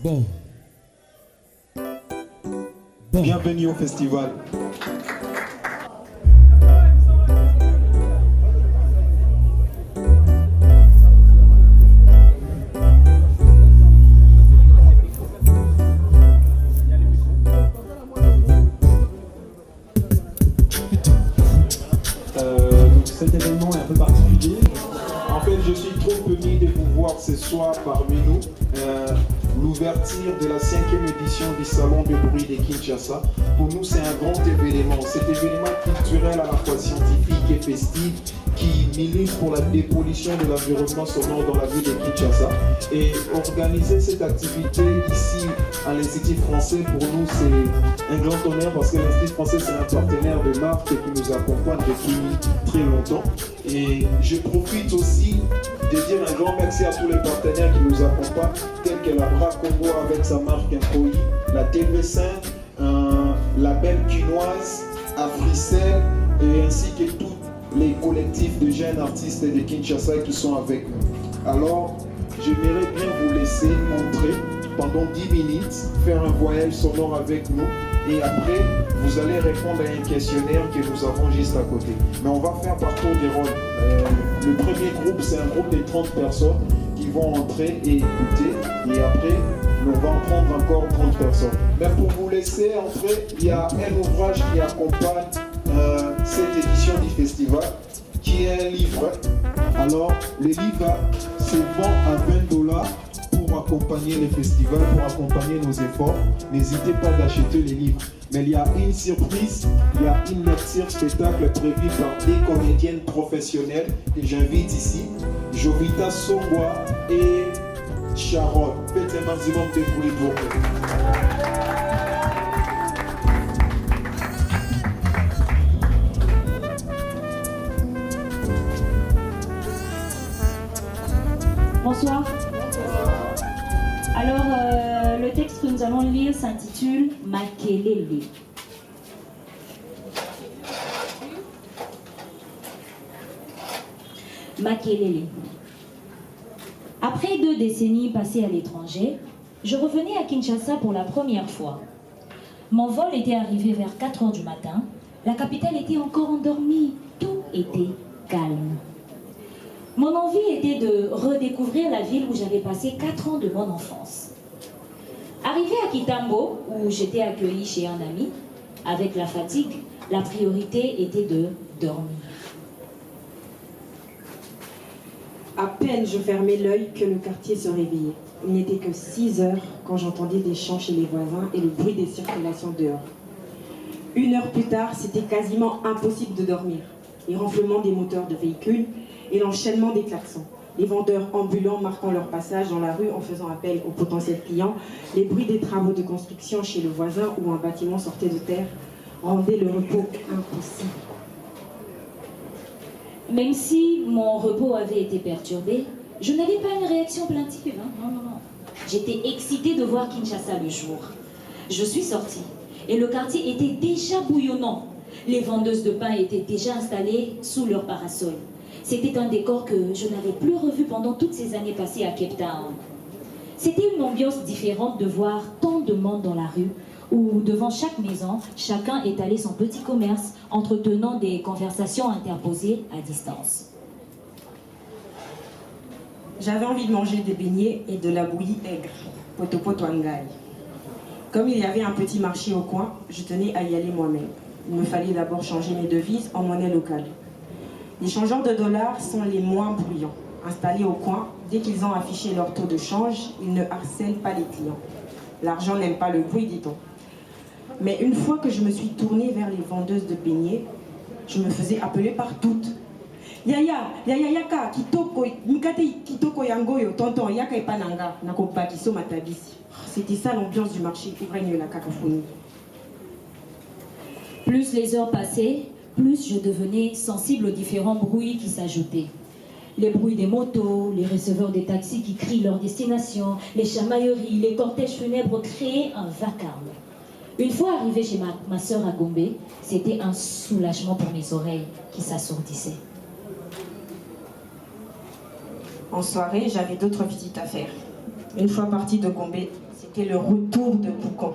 Bon. Bienvenue au festival. Cet événement est un peu particulier. En fait, je suis trop ému de vous voir ce soir parmi nous. L'ouverture de la 5e édition du Salon de bruit de Kinshasa. Pour nous, c'est un grand événement. Cet événement culturel à la fois scientifique et festif qui milite pour la dépollution de l'environnement sonore dans la ville de Kinshasa. Et organiser cette activité ici à l'Institut français, pour nous, c'est un grand honneur parce que l'Institut français, c'est un partenaire de marque qui nous accompagne depuis très longtemps. Et je profite aussi de dire un grand merci à tous les partenaires qui nous accompagnent, tels que la Bra Congo avec sa marque Nkoi, la TV5, la Belle Quinoise, Africell, et ainsi que tous les collectifs de jeunes artistes de Kinshasa qui sont avec nous. Alors, j'aimerais bien vous laisser entrer pendant 10 minutes, faire un voyage sonore avec nous. Et après, vous allez répondre à un questionnaire que nous avons juste à côté. Mais on va faire par tour des rôles. Le premier groupe, c'est un groupe de 30 personnes qui vont entrer et écouter. Et après, on va en prendre encore 30 personnes. Mais pour vous laisser entrer, il y a un ouvrage qui accompagne cette édition du festival, qui est un livre. Alors, le livre se vend à $20 pour accompagner les festivals, pour accompagner nos efforts. N'hésitez pas d'acheter les livres. Mais il y a une surprise, il y a une lecture spectacle prévue par des comédiennes professionnelles que j'invite ici, Jovita Songwa et Sharon. Faites un maximum de bruit pour eux. Bonsoir. Alors, le texte que nous allons lire s'intitule Makelele. Makelele. Après 2 décennies passées à l'étranger, je revenais à Kinshasa pour la première fois. Mon vol était arrivé vers 4 heures du matin. La capitale était encore endormie. Tout était calme. Mon envie était de redécouvrir la ville où j'avais passé 4 ans de mon enfance. Arrivé à Kitambo, où j'étais accueillie chez un ami, avec la fatigue, la priorité était de dormir. À peine je fermais l'œil que le quartier se réveillait. Il n'était que 6 heures quand j'entendais des chants chez les voisins et le bruit des circulations dehors. 1 heure plus tard, c'était quasiment impossible de dormir. Les renflements des moteurs de véhicules et l'enchaînement des klaxons. Les vendeurs ambulants marquant leur passage dans la rue en faisant appel aux potentiels clients, les bruits des travaux de construction chez le voisin où un bâtiment sortait de terre rendaient le repos impossible. Même si mon repos avait été perturbé, je n'avais pas une réaction plaintive. Non. J'étais excitée de voir Kinshasa le jour. Je suis sortie et le quartier était déjà bouillonnant. Les vendeuses de pain étaient déjà installées sous leur parasol. C'était un décor que je n'avais plus revu pendant toutes ces années passées à Cape Town. C'était une ambiance différente de voir tant de monde dans la rue, où devant chaque maison, chacun étalait son petit commerce, entretenant des conversations interposées à distance. J'avais envie de manger des beignets et de la bouillie aigre, potopoto angai. Comme il y avait un petit marché au coin, je tenais à y aller moi-même. Il me fallait d'abord changer mes devises en monnaie locale. Les changeurs de dollars sont les moins bruyants. Installés au coin, dès qu'ils ont affiché leur taux de change, ils ne harcèlent pas les clients. L'argent n'aime pas le bruit, dit-on. Mais une fois que je me suis tournée vers les vendeuses de beignets, je me faisais appeler par toutes. Yaya, yaka, kitoko, mikate kitoko yangoyo, tonton, yaka epananga, nakobakiso matabisi. C'était ça l'ambiance du marché où règne la cacophonie. Plus les heures passaient, plus je devenais sensible aux différents bruits qui s'ajoutaient. Les bruits des motos, les receveurs des taxis qui crient leur destination, les chamailleries, les cortèges funèbres créaient un vacarme. Une fois arrivée chez ma sœur à Gombe, c'était un soulagement pour mes oreilles qui s'assourdissaient. En soirée, j'avais d'autres visites à faire. Une fois parti de Gombe, c'était le retour de Boucan.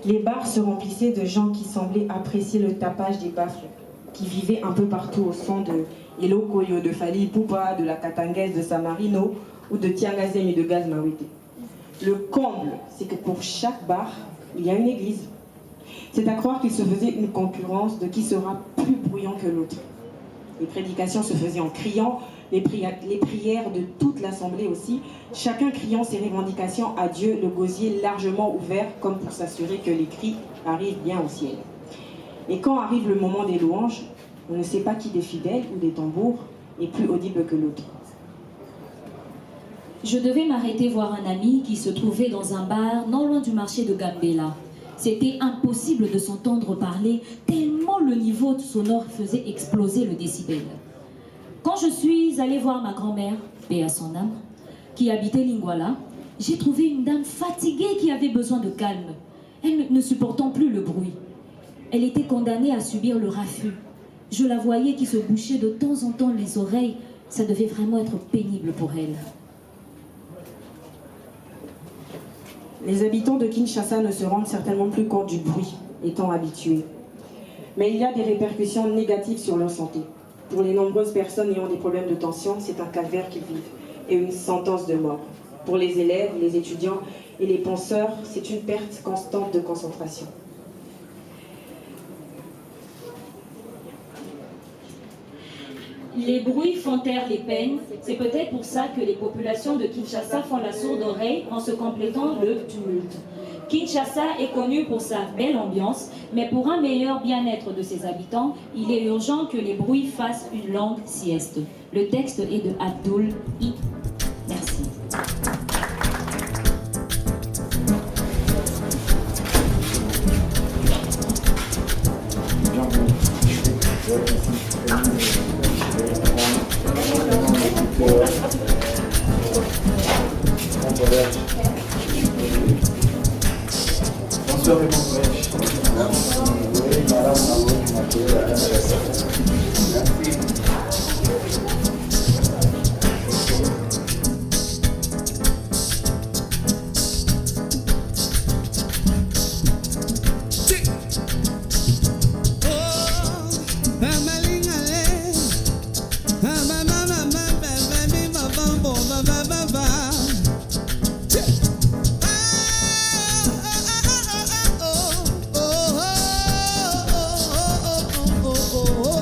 Les bars se remplissaient de gens qui semblaient apprécier le tapage des baffles, qui vivaient un peu partout au son de Elo Koyo, de Fali Ipupa, de la Katangaise de Samarino ou de Tiangazem et de Gaz Mawete. Le comble, c'est que pour chaque bar, il y a une église. C'est à croire qu'il se faisait une concurrence de qui sera plus bruyant que l'autre. Les prédications se faisaient en criant, les prières de toute l'assemblée aussi, chacun criant ses revendications à Dieu, le gosier largement ouvert, comme pour s'assurer que les cris arrivent bien au ciel. Et quand arrive le moment des louanges, on ne sait pas qui des fidèles ou des tambours est plus audible que l'autre. Je devais m'arrêter voir un ami qui se trouvait dans un bar non loin du marché de Gambela. C'était impossible de s'entendre parler tellement le niveau sonore faisait exploser le décibel. Quand je suis allée voir ma grand-mère, paix à son âme, qui habitait Lingwala, j'ai trouvé une dame fatiguée qui avait besoin de calme, elle ne supportant plus le bruit. Elle était condamnée à subir le raffut. Je la voyais qui se bouchait de temps en temps les oreilles. Ça devait vraiment être pénible pour elle. Les habitants de Kinshasa ne se rendent certainement plus compte du bruit, étant habitués. Mais il y a des répercussions négatives sur leur santé. Pour les nombreuses personnes ayant des problèmes de tension, c'est un calvaire qu'ils vivent et une sentence de mort. Pour les élèves, les étudiants et les penseurs, c'est une perte constante de concentration. Les bruits font taire les peines. C'est peut-être pour ça que les populations de Kinshasa font la sourde oreille en se complétant le tumulte. Kinshasa est connu pour sa belle ambiance, mais pour un meilleur bien-être de ses habitants, il est urgent que les bruits fassent une longue sieste. Le texte est de Abdoul I. Merci. Bonsoir et bon voyage. Merci. Oui, madame, vous m'accueillez à Merci. Oh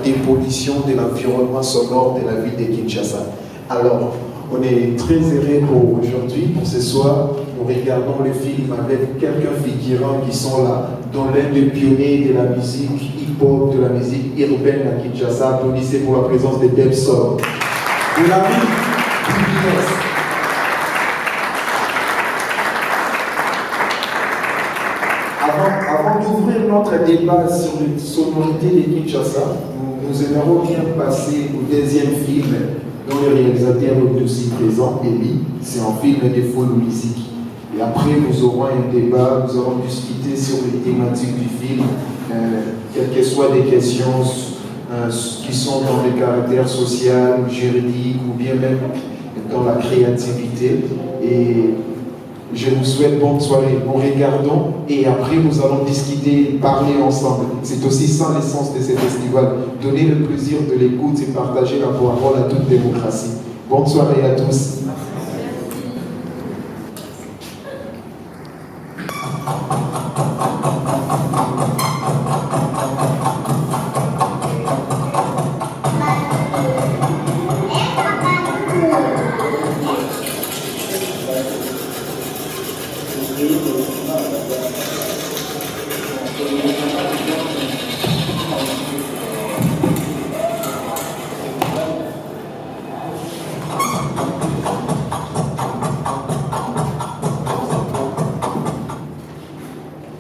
dépollution de l'environnement sonore de la ville de Kinshasa. Alors, on est très heureux pour aujourd'hui, pour ce soir. Nous regardons le film avec quelques figurants qui sont là, dont l'un des pionniers de la musique hip-hop, de la musique urbaine à Kinshasa. Applaudissez pour la présence de Debsor. De la ville PBS. Avant d'ouvrir notre débat sur les sonorités de Kinshasa, nous aimerions bien passer au deuxième film dont le réalisateur est aussi présent, Eli. C'est un film de full musique. Et après, nous aurons un débat, nous allons discuter sur les thématiques du film, quelles que soient des questions qui sont dans le caractère social, juridique ou bien même dans la créativité. Et je vous souhaite bonne soirée. Nous regardons et après nous allons discuter, parler ensemble. C'est aussi ça l'essence de ce festival. Donner le plaisir de l'écoute et partager la parole à toute démocratie. Bonne soirée à tous.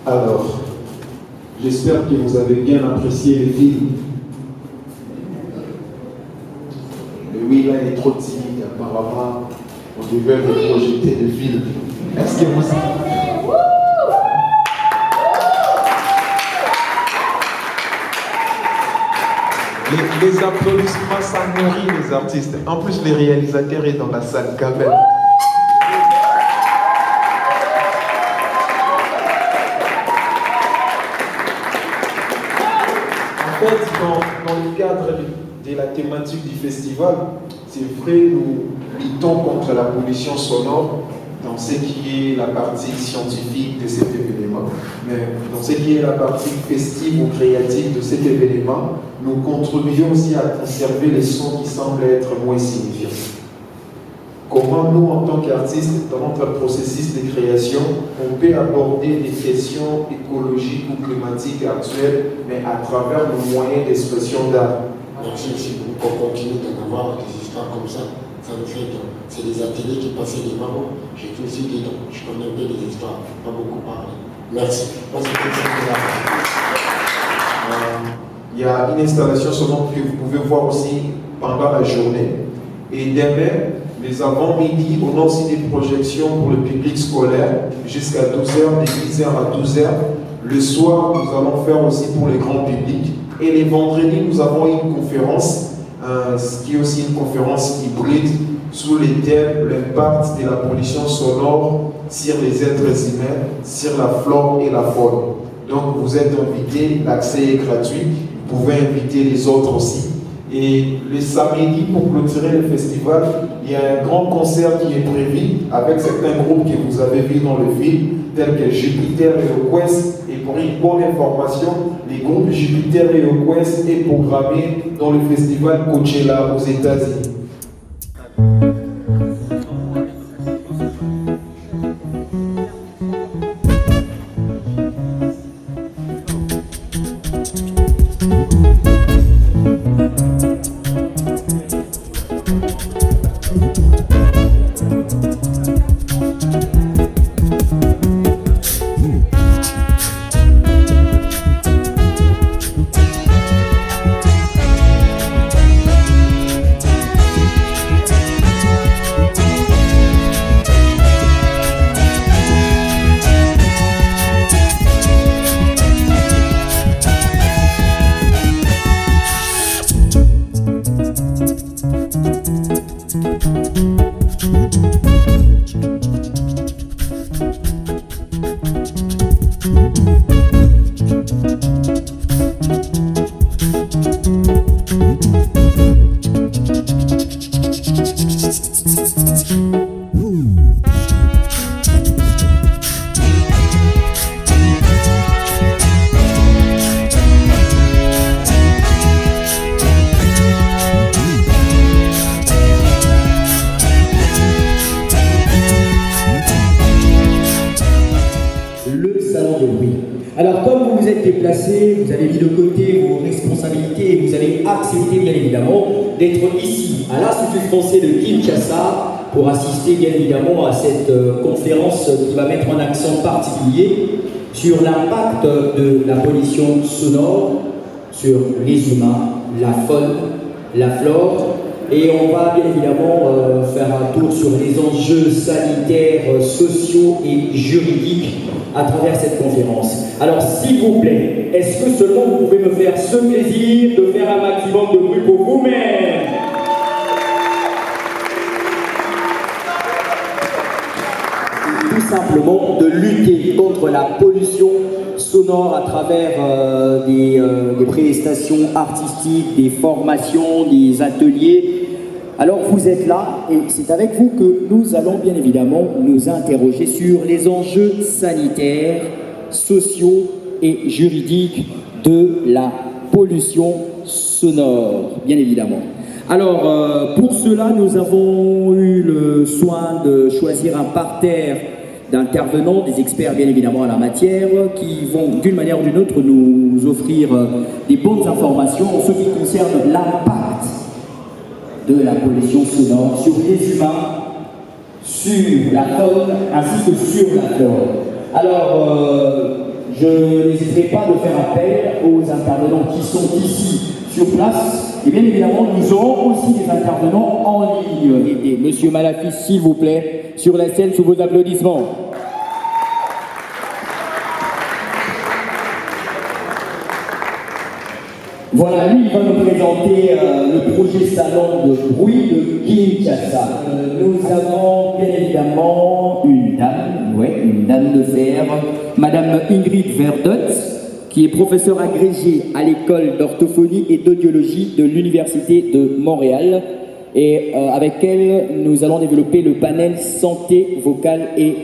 Alors, j'espère que vous avez bien apprécié le film. Mais oui, là, il est trop timide. Apparemment, on devait le projeter le film. Est-ce que vous... Les applaudissements, ça nourrit les artistes. En plus, le réalisateur est dans la salle quand même. En fait, dans le cadre de la thématique du festival, c'est vrai, nous luttons contre la pollution sonore dans ce qui est la partie scientifique de cet événement. Mais dans ce qui est la partie festive ou créative de cet événement, nous contribuons aussi à conserver les sons qui semblent être moins signifiants. Comment nous, en tant qu'artistes, dans notre processus de création, on peut aborder des questions écologiques ou climatiques actuelles, mais à travers nos moyens d'expression d'art. Merci aussi pour qu'on continue de voir des histoires comme ça. Ça nous fait bien. C'est des ateliers qui passaient des mamans. J'étais aussi dedans. Je connais un peu des histoires. Pas beaucoup parlé. Merci. Moi, c'est tout ça que il y a une installation sonore que vous pouvez voir aussi pendant la journée. Et demain, les avant-midi, on a aussi des projections pour le public scolaire jusqu'à 12h, de 10h à 12h. Le soir, nous allons faire aussi pour le grand public. Et les vendredis, nous avons une conférence, qui est aussi une conférence hybride, sous les thèmes l'impact de la pollution sonore sur les êtres humains, sur la flore et la faune. Donc vous êtes invités, l'accès est gratuit, vous pouvez inviter les autres aussi. Et le samedi, pour clôturer le festival, il y a un grand concert qui est prévu avec certains groupes que vous avez vus dans le film, tels que Jupiter et Oquest. Et pour une bonne information, les groupes Jupiter et Oquest est programmé dans le festival Coachella aux États-Unis. Alors, comme vous vous êtes déplacé, vous avez mis de côté vos responsabilités et vous avez accepté, bien évidemment, d'être ici, à l'Institut français de Kinshasa, pour assister, bien évidemment, à cette conférence qui va mettre un accent particulier sur l'impact de la pollution sonore sur les humains, la faune, la flore. Et on va bien évidemment faire un tour sur les enjeux sanitaires, sociaux et juridiques à travers cette conférence. Alors s'il vous plaît, est-ce que seulement vous pouvez me faire ce plaisir de faire un maximum de bruit pour vous-même? Tout simplement de lutter contre la pollution sonore à travers des prestations artistiques, des formations, des ateliers. Alors vous êtes là et c'est avec vous que nous allons bien évidemment nous interroger sur les enjeux sanitaires, sociaux et juridiques de la pollution sonore, bien évidemment. Alors pour cela, nous avons eu le soin de choisir un parterre d'intervenants, des experts bien évidemment en la matière, qui vont d'une manière ou d'une autre nous offrir des bonnes informations en ce qui concerne l'impact de la pollution sonore sur les humains, sur la faune ainsi que sur la flore. Alors, je n'hésiterai pas de faire appel aux intervenants qui sont ici sur place. Et bien évidemment, nous aurons aussi des intervenants en ligne. Et Monsieur Malafis, s'il vous plaît, sur la scène sous vos applaudissements. Voilà, lui, il va nous présenter le projet salon de bruit de Kinshasa. Nous avons bien évidemment une dame de fer, Madame Ingrid Verdot, qui est professeure agrégée à l'école d'orthophonie et d'audiologie de l'Université de Montréal. Et avec elle, nous allons développer le panel santé vocale et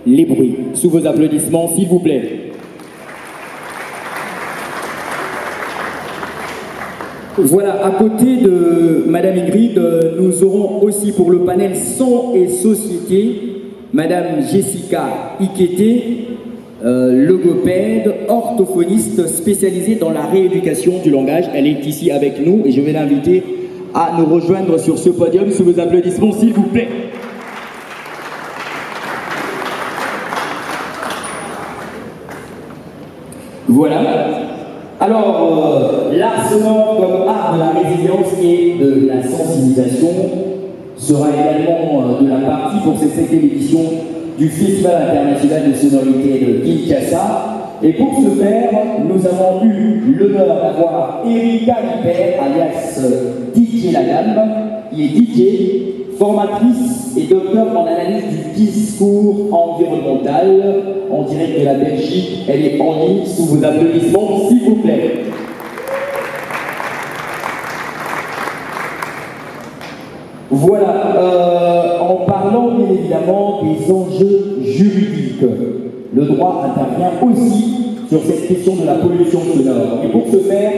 les bruits. Sous vos applaudissements, s'il vous plaît. Voilà, à côté de Madame Ingrid, nous aurons aussi pour le panel Son et Société, Madame Jessica Ikete, logopède, orthophoniste spécialisée dans la rééducation du langage. Elle est ici avec nous et je vais l'inviter à nous rejoindre sur ce podium. Sous vos applaudissements, s'il vous plaît. Voilà. Alors, l'art sonore comme art de la résilience et de la sensibilisation sera également de la partie pour cette 7e édition du Festival international de sonorité de Kinshasa. Et pour ce faire, nous avons eu l'honneur d'avoir Erika Liper, alias DJ Lagame, qui est DJ, formatrice et docteur en analyse du discours environnemental en direct de la Belgique. Elle est en ligne, sous vos applaudissements, s'il vous plaît. Voilà, en parlant bien évidemment des enjeux juridiques, le droit intervient aussi sur cette question de la pollution sonore. Et pour ce faire,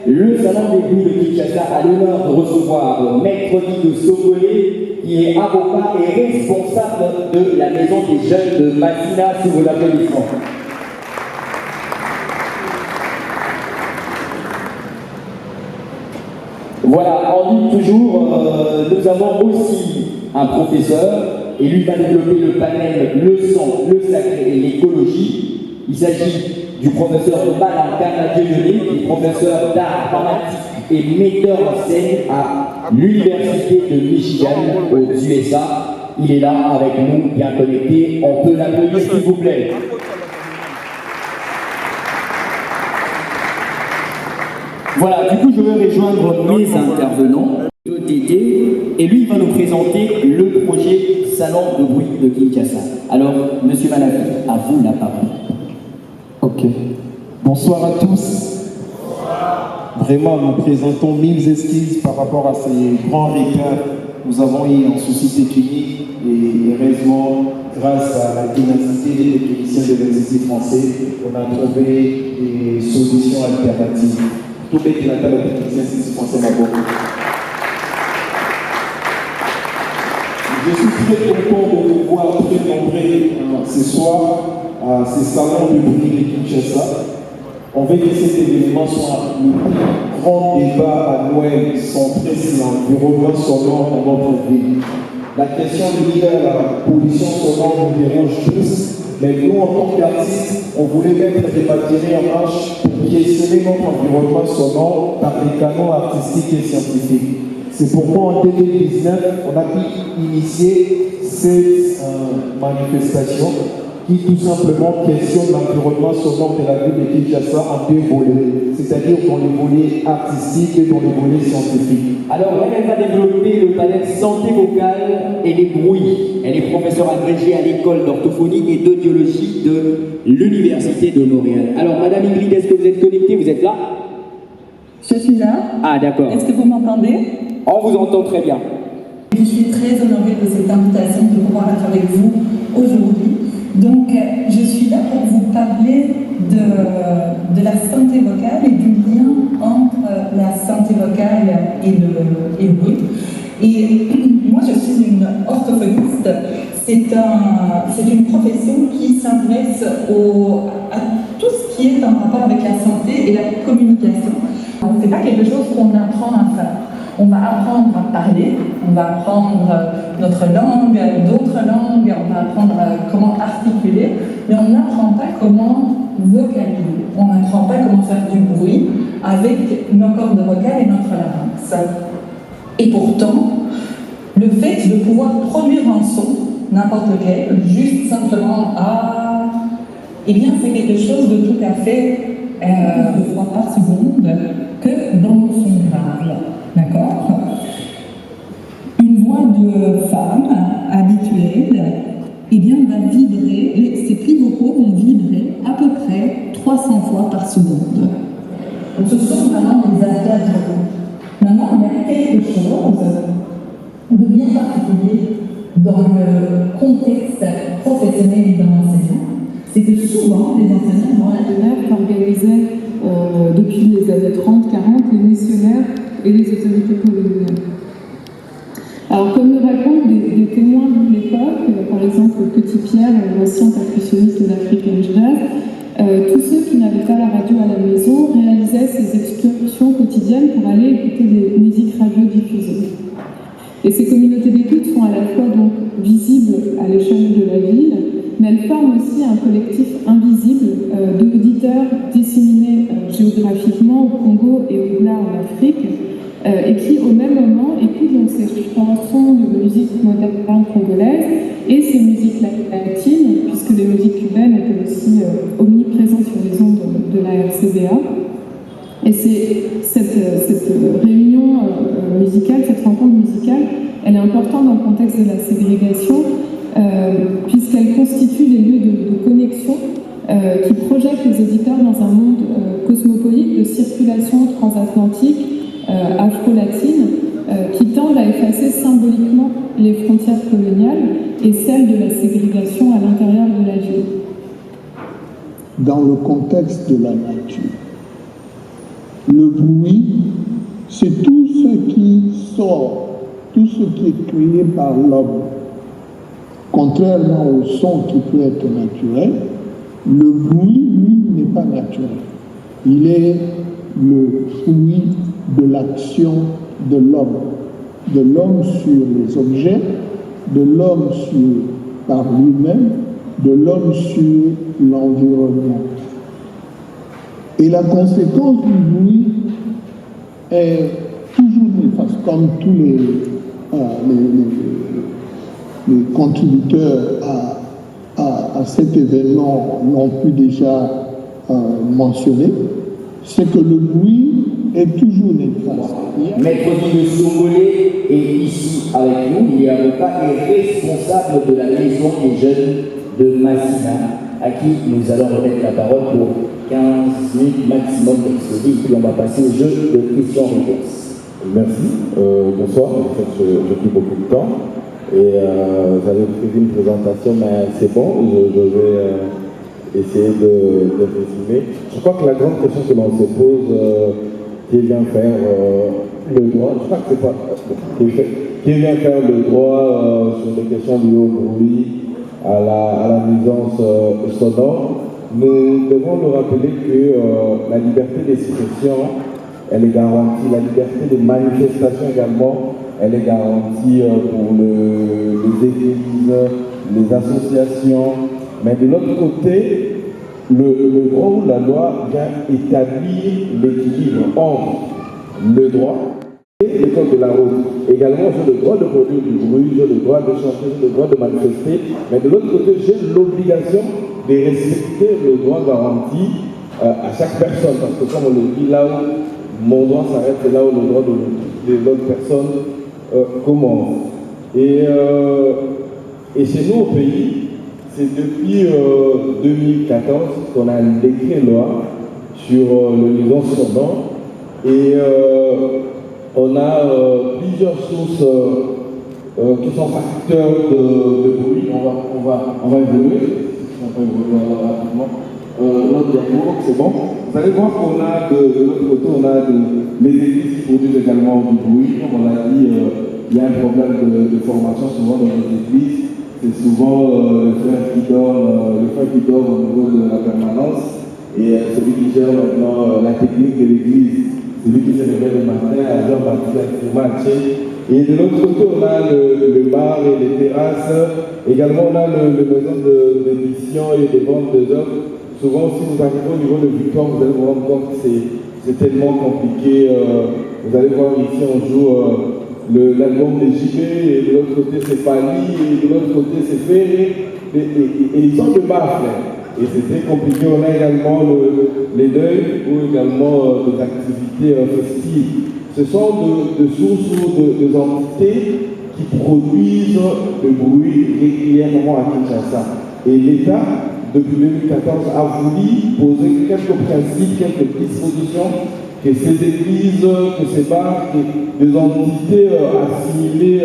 le Salon des bruits de Kinshasa a l'honneur de recevoir Maître Guy Sogolé, qui est avocat et responsable de la Maison des Jeunes de Massina, sous vos applaudissements. Voilà, en ligne toujours, nous avons aussi un professeur, et lui va développer le panel Le sang, le sacré et l'écologie. Il s'agit du professeur Malankana Dieudonné, qui est professeur d'art dramatique et metteur en scène à l'Université de Michigan aux USA. Il est là avec nous, bien connecté. On peut l'applaudir, s'il vous plaît. Voilà, du coup, je vais rejoindre mes intervenants d'OTT et lui, il va nous présenter le projet Salon de bruit de Kinshasa. Alors, Monsieur Malafi, à vous la parole. Ok. Bonsoir à tous. Vraiment, nous présentons 1000 excuses par rapport à ces grands retards que nous avons eu en souci technique et heureusement, grâce à la ténacité des techniciens de l'Institut français, on a trouvé des solutions alternatives. Tout est de la table de l'Institut français Mabo. Je suis très content de vous voir très nombreux ce soir à ce salon de bruit de Kinshasa. On veut que cet événement soit le plus grand débat à Noël centré sur l'environnement sonore dans notre ville. La question liée à la pollution sonore nous dérange tous, mais nous, en tant qu'artistes, on voulait mettre des matériaux en marche pour questionner notre environnement sonore par des canaux artistiques et scientifiques. C'est pourquoi en 2019, on a pu initier cette manifestation qui tout simplement questionne l'environnement sonore de la ville de Kinshasa en deux volets, c'est-à-dire dans les volets artistiques et dans les volets scientifiques. Alors, elle va développer le panel santé vocale et les bruits. Elle est professeure agrégée à l'école d'orthophonie et d'audiologie de l'Université de Montréal. Alors, Madame Ingrid, est-ce que vous êtes connectée? Vous êtes là? Je suis là. Ah, d'accord. Est-ce que vous m'entendez? On vous entend très bien. Je suis très honorée de cette invitation de pouvoir être avec vous aujourd'hui. Donc, je suis là pour vous parler de la santé vocale et du lien entre la santé vocale et le bruit. Et moi, je suis une orthophoniste. C'est une profession qui s'adresse à tout ce qui est en rapport avec la santé et la communication. Ce n'est pas quelque chose qu'on apprend à faire. On va apprendre à parler, on va apprendre notre langue, d'autres langues, on va apprendre comment articuler, mais on n'apprend pas comment vocaliser, on n'apprend pas comment faire du bruit avec nos cordes vocales et notre larynx. Et pourtant, le fait de pouvoir produire un son, n'importe lequel, juste simplement ah, eh bien c'est quelque chose de tout à fait fois par seconde que dans le son grave. D'accord? Une voix de femme habituelle, eh bien, va vibrer, ses plis vocaux vont vibrer à peu près 300 fois par seconde. Donc, ce sont vraiment des aléas vocaux. Maintenant, il y a quelque chose de bien particulier dans le contexte professionnel et dans l'enseignement. C'est que souvent, les enseignants vont être qu'organisaient depuis les années 30-40 les missionnaires et les autorités coloniales. Alors, comme le racontent des témoins de l'époque, par exemple Petit Pierre, l'ancien percussionniste d'African Jazz, tous ceux qui n'avaient pas la radio à la maison réalisaient ces excursions quotidiennes pour aller écouter des musiques radiodiffusées. Et ces communautés d'écoute sont à la fois donc visibles à l'échelle de la ville, mais elles forment aussi un collectif invisible d'auditeurs disséminés géographiquement au Congo et au-delà en Afrique, et qui au même moment écoutent donc ces chansons de musique moderne congolaise et ces musiques latines, puisque les musiques cubaines étaient aussi omniprésentes sur les ondes de la RCBA. Et cette réunion musicale, cette rencontre musicale, elle est importante dans le contexte de la ségrégation, puisqu'elle constitue des lieux de connexion qui projettent les auditeurs dans un monde cosmopolite de circulation transatlantique, afro-latine, qui tendent à effacer symboliquement les frontières coloniales et celles de la ségrégation à l'intérieur de la ville. Dans le contexte de la nature, le bruit, c'est tout ce qui sort, tout ce qui est créé par l'homme. Contrairement au son qui peut être naturel, le bruit, lui, n'est pas naturel. Il est le fruit de l'action de l'homme sur les objets, de l'homme par lui-même, de l'homme sur l'environnement. Et la conséquence du bruit est toujours néfaste, comme tous les contributeurs à cet événement l'ont pu déjà mentionner, c'est que le bruit est toujours néfaste. Maître de Sombolé est ici avec nous. Il est avocat et responsable de la maison des jeunes de Massina, à qui nous allons remettre la parole pour 15 minutes maximum d'exposé, et puis on va passer au jeu de questions-réponses. Merci. Bonsoir. En fait, j'ai pris beaucoup de temps. Et j'avais prévu une présentation, mais c'est bon, je vais essayer de résumer. Je crois que la grande question que l'on se pose, qui vient faire le droit, je crois que c'est pas... qui vient faire le droit sur les questions liées au bruit, à la nuisance sonore. Nous devons nous rappeler que la liberté d'expression, elle est garantie. La liberté de manifestation également, elle est garantie pour les églises, les associations. Mais de l'autre côté, le droit ou la loi vient établir l'équilibre entre le droit et le code de la route. Également, j'ai le droit de produire du bruit, j'ai le droit de chanter, j'ai le droit de manifester. Mais de l'autre côté, j'ai l'obligation de respecter le droit garanti à chaque personne. Parce que comme on le dit, là où mon droit s'arrête, c'est là où le droit de l'autre personne commence. Et chez nous au pays, c'est depuis 2014 qu'on a un décret-loi sur le nuisance sonore. Et on a plusieurs sources qui sont facteurs de bruit. On va évoluer. On va évoluer rapidement. L'autre diapo, c'est bon. Vous allez voir qu'on a de l'autre côté, on a les églises qui produisent également du bruit. Comme on l'a dit, il y a un problème de formation souvent dans les églises. C'est souvent le frère qui dort au niveau de la permanence et celui qui gère maintenant la technique de l'église, celui qui se réveille le matin à Jean-Baptiste marché. Et de l'autre côté, on a le bar et les terrasses. Également, on a le maison d'édition et de vente des œuvres. Souvent, si vous arrivez au niveau de Victoire, vous allez vous rendre compte que c'est tellement compliqué. Vous allez voir ici, on joue l'album des JB, et de l'autre côté c'est Pali, et de l'autre côté c'est Ferré, et ils sont de baffes. Et c'est très compliqué. On a également les deuils ou également des activités festives. Ce sont de sources ou de entités qui produisent le bruit régulièrement à Kinshasa. Et l'État, depuis 2014, a voulu poser quelques principes, quelques dispositions que ces églises, que ces bars, que des entités assimilées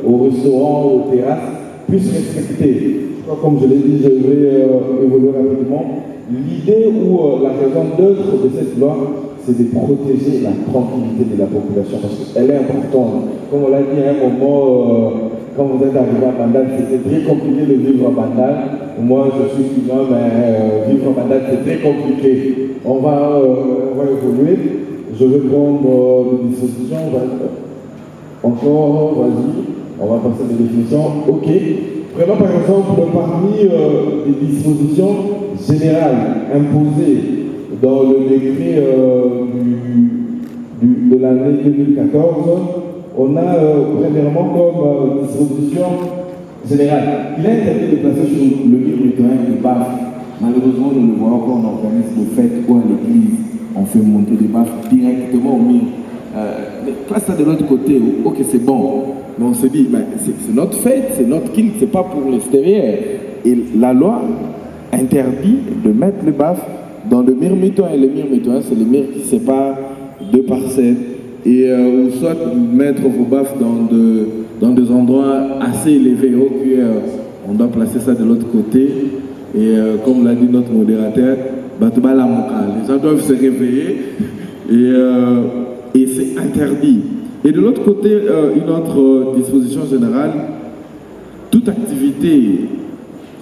aux restaurants, aux terrasses, puissent respecter. Comme je l'ai dit, je vais évoluer rapidement. L'idée ou la raison d'être de cette loi, c'est de protéger la tranquillité de la population, parce qu'elle est importante. Comme on l'a dit à un moment, quand vous êtes arrivé à Bandal, c'était très compliqué de vivre à Bandal. Moi, je suis client, mais vivre à Bandal, c'est très compliqué. On va évoluer. Je vais prendre des dispositions. Encore, vas-y. On va passer des définitions. OK. Vraiment, par exemple, parmi les dispositions générales imposées dans le décret de l'année 2014, on a premièrement comme disposition générale. Il est interdit de placer sur le mur du terrain des baffes. Malheureusement, nous le voyons quand on organise le fête ou à l'église, on fait monter des baffes directement au mur. Place ça de l'autre côté, ok c'est bon, mais on se dit, c'est notre fête, c'est notre kill, c'est pas pour l'extérieur. Et la loi interdit de mettre les baffes dans le mur mitoyen. Le mur mitoyen, c'est le mur qui sépare deux parcelles. Et ou soit mettre vos baffes dans des endroits assez élevés, on doit placer ça de l'autre côté. Et comme l'a dit notre modérateur, les gens doivent se réveiller et c'est interdit. Et de l'autre côté, une autre disposition générale, toute activité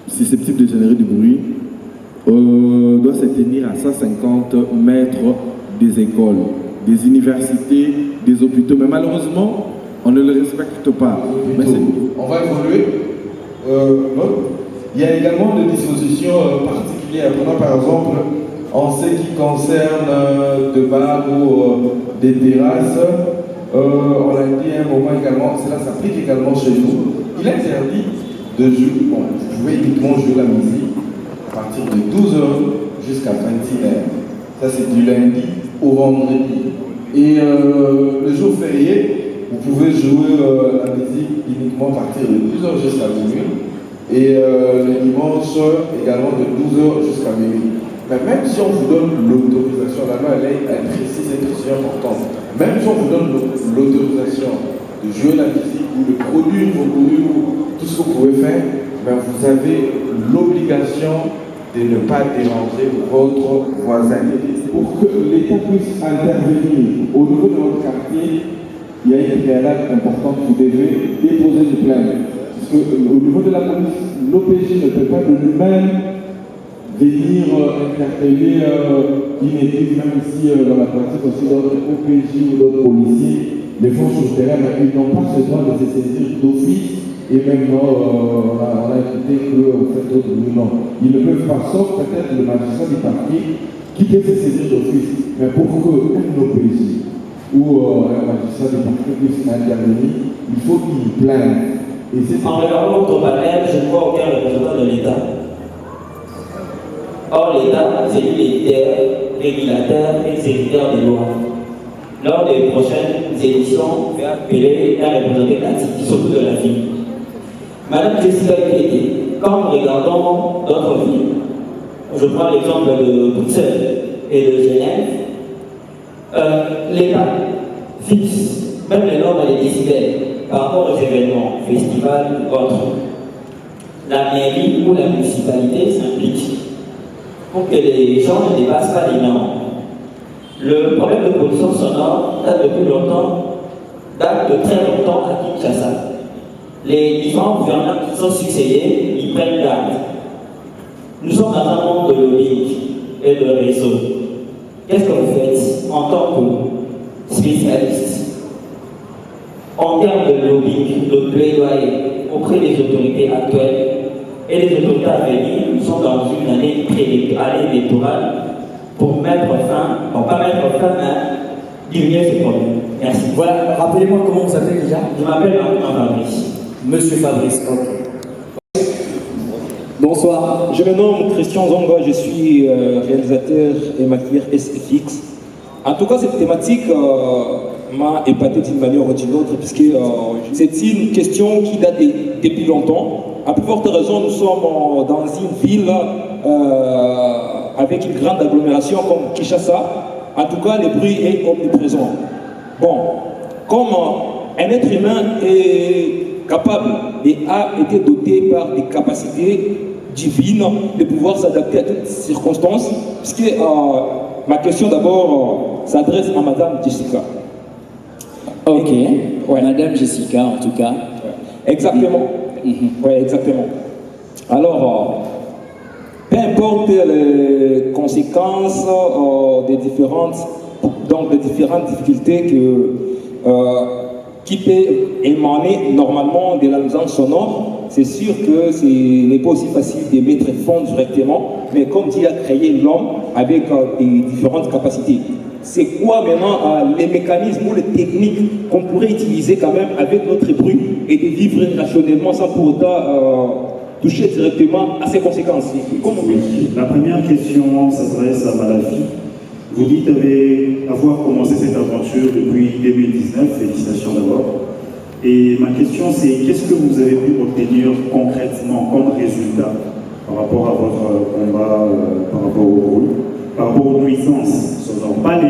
susceptible de générer du bruit doit se tenir à 150 mètres des écoles, des universités, des hôpitaux. Mais malheureusement, on ne le respecte pas. Mais on va évoluer. Il y a également des dispositions particulières. Par exemple, en ce qui concerne des bars ou des terrasses, on l'a dit à un moment également, cela s'applique également chez nous. Il est interdit de jouer, vous pouvez uniquement jouer la musique à partir de 12h jusqu'à 26h. Ça c'est du lundi au vendredi. Et le jour férié, vous pouvez jouer la musique uniquement à partir de 12h jusqu'à minuit. Et le dimanche également de 12h jusqu'à minuit. Mais même si on vous donne l'autorisation, la loi elle précise et très importante. Même si on vous donne l'autorisation de jouer la musique ou de produire vos bruits ou tout ce que vous pouvez faire, ben vous avez l'obligation de ne pas déranger votre voisin. Pour que l'État puisse intervenir au niveau de votre quartier, il y a une préalable importante, vous devez déposer une plainte. Parce qu'au niveau de la police, l'OPJ ne peut pas de lui-même venir interpeller l'inédit, même si dans la pratique aussi d'autres OPJ ou d'autres policiers, les forces sur le terrain, ils n'ont pas ce droit de se saisir d'office. Et même on a écouté qu'en fait d'autres non. Ils ne peuvent pas, sauf peut-être le magistrat du parquet qui peut se saisir d'office. Mais pour qu'un OPJ ou un magistrat du parquet puisse intervenir, il faut qu'il plaigne. En regardant votre panel, je ne vois aucun représentant de l'État. Or, l'État, c'est lui l'éditeur, régulateur, exécuteur des lois. Lors des prochaines éditions, je vais appeler un représentant surtout de la ville. Madame Jessica Kété, quand nous regardons d'autres villes, je prends l'exemple de Bruxelles et de Genève, l'État fixe même les normes et les décibels par rapport aux événements, festivals ou autres. La mairie ou la municipalité s'implique pour que les gens ne dépassent pas les normes. Le problème de pollution sonore date depuis longtemps, date de très longtemps à Kinshasa. Les différents gouvernements qui sont succédés, ils prennent date. Nous sommes dans un monde de lobbying et de réseau. Qu'est-ce que vous faites en tant que spécialiste en termes de lobbying, de plaidoyer auprès des autorités actuelles et des autorités à venir? Nous sommes dans une année électorale pour mettre fin, pour pas mettre fin, mais diminuer ce problème. Merci. Voilà, rappelez-moi comment vous appelez déjà. Je m'appelle Fabrice. Monsieur Fabrice, ok. Bonsoir. Je me nomme Christian Zongo, je suis réalisateur et maquilleur SFX. En tout cas, cette thématique m'a épaté d'une manière ou d'une autre, puisque c'est une question qui date depuis longtemps. À plus forte raison, nous sommes dans une ville avec une grande agglomération comme Kinshasa. En tout cas, le bruit est omniprésent. Bon, comme un être humain est capable et a été doté par des capacités divines de pouvoir s'adapter à toutes circonstances, puisque ma question d'abord s'adresse à Madame Jessica. Ok, ouais. Madame Jessica en tout cas. Exactement. Oui, exactement. Alors, peu importe les conséquences des différentes difficultés qui peuvent émaner normalement de la nuisance sonore, c'est sûr que ce n'est pas aussi facile de mettre fin directement, mais comme Dieu a créé l'homme avec des différentes capacités. C'est quoi maintenant les mécanismes ou les techniques qu'on pourrait utiliser quand même avec notre bruit et de vivre rationnellement sans pour autant toucher directement à ses conséquences? Comment La première question s'adresse à Malafi. Vous dites avoir commencé cette aventure depuis 2019, félicitations d'abord. Et ma question c'est, qu'est-ce que vous avez pu obtenir concrètement comme résultat par rapport à votre combat, par rapport au bruit, par rapport aux nuisances sonores? Pas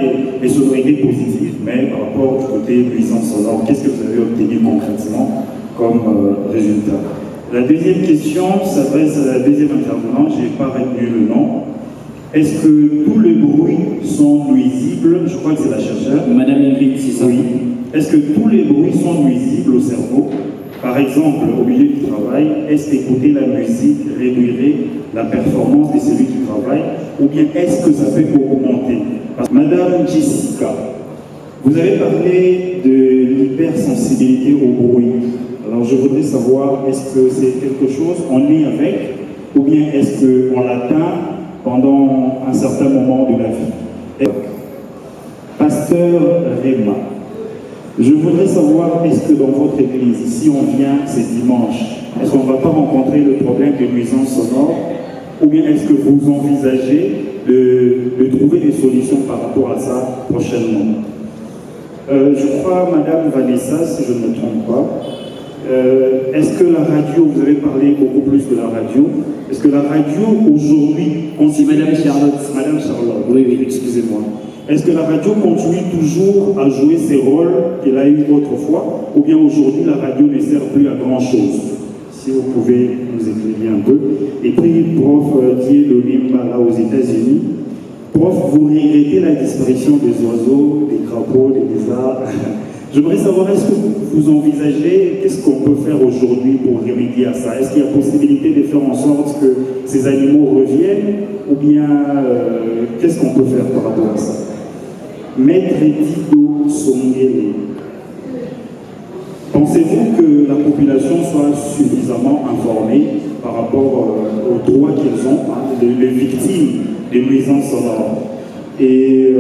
les sonorités positives, mais par rapport au côté nuisance sonore, qu'est-ce que vous avez obtenu concrètement comme résultat? La deuxième question s'adresse à la deuxième intervenante, je n'ai pas retenu le nom. Est-ce que tous les bruits sont nuisibles? Je crois que c'est la chercheure. Madame Ingrid, c'est ça? Oui. Est-ce que tous les bruits sont nuisibles au cerveau? Par exemple, au milieu du travail, est-ce qu'écouter la musique réduirait la performance de celui qui travaille? Ou bien est-ce que ça peut augmenter? Madame Jessica, vous avez parlé de l'hypersensibilité au bruit. Alors je voudrais savoir, est-ce que c'est quelque chose en lien avec, ou bien est-ce qu'on l'atteint pendant un certain moment de la vie? Pasteur Réma, je voudrais savoir, est-ce que dans votre église, si on vient ce dimanche, est-ce qu'on ne va pas rencontrer le problème de nuisance sonore, ou bien est-ce que vous envisagez de trouver des solutions par rapport à ça prochainement? Je crois, Madame Vanessa, si je ne me trompe pas, est-ce que la radio, vous avez parlé beaucoup plus de la radio, est-ce que la radio aujourd'hui... C'est Madame Charlotte. Madame Charlotte, oui, excusez-moi. Est-ce que la radio continue toujours à jouer ses rôles qu'elle a eu autrefois, ou bien aujourd'hui la radio ne sert plus à grand-chose? Si vous pouvez nous éclairer un peu. Et puis, prof Dié Limba, là aux États-Unis, prof, vous regrettez la disparition des oiseaux, des crapauds, des lézards J'aimerais savoir, est-ce que vous envisagez, qu'est-ce qu'on peut faire aujourd'hui pour remédier à ça? Est-ce qu'il y a possibilité de faire en sorte que ces animaux reviennent? Ou bien, qu'est-ce qu'on peut faire par rapport à ça? Maître Dido Songele, pensez-vous que la population soit suffisamment informée par rapport aux droits qu'ils ont, hein, les victimes des nuisances sonores? Et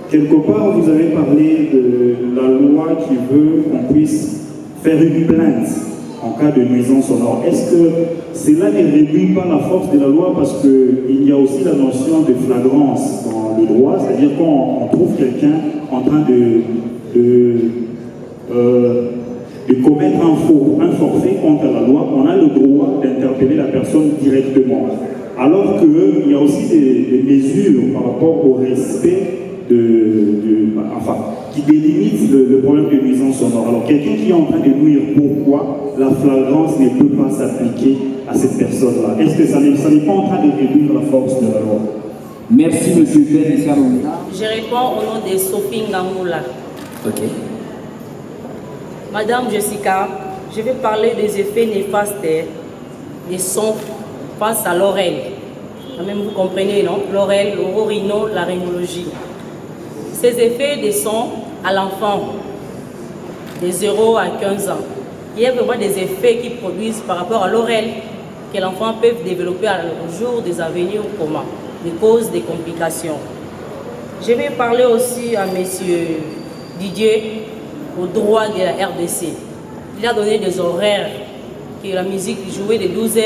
quelque part, vous avez parlé de la loi qui veut qu'on puisse faire une plainte en cas de nuisance sonore. Est-ce que cela ne réduit pas la force de la loi, parce qu'il y a aussi la notion de flagrance dans le droit, c'est-à-dire quand on trouve quelqu'un en train de commettre un forfait contre la loi, on a le droit d'interpeller la personne directement. Alors qu'il y a aussi des mesures par rapport au respect qui délimitent le problème de nuisance sonore. Alors quelqu'un qui est en train de nuire, pourquoi la flagrance ne peut pas s'appliquer à cette personne-là? Est-ce que ça n'est pas en train de réduire la force de la loi? Merci, monsieur Ben. Je réponds au nom de Sophie Ngamoula. Ok. Madame Jessica, je vais parler des effets néfastes des sons face à l'oreille. Quand même, vous comprenez, non? L'oreille, l'otorhinolaryngologie. Ces effets des sons à l'enfant, de 0 à 15 ans. Il y a vraiment des effets qui produisent par rapport à l'oreille que l'enfant peut développer au jour des avenirs ou comment, des causes, des complications. Je vais parler aussi à monsieur Didier au droit de la RDC. Il a donné des horaires que la musique jouait de 12h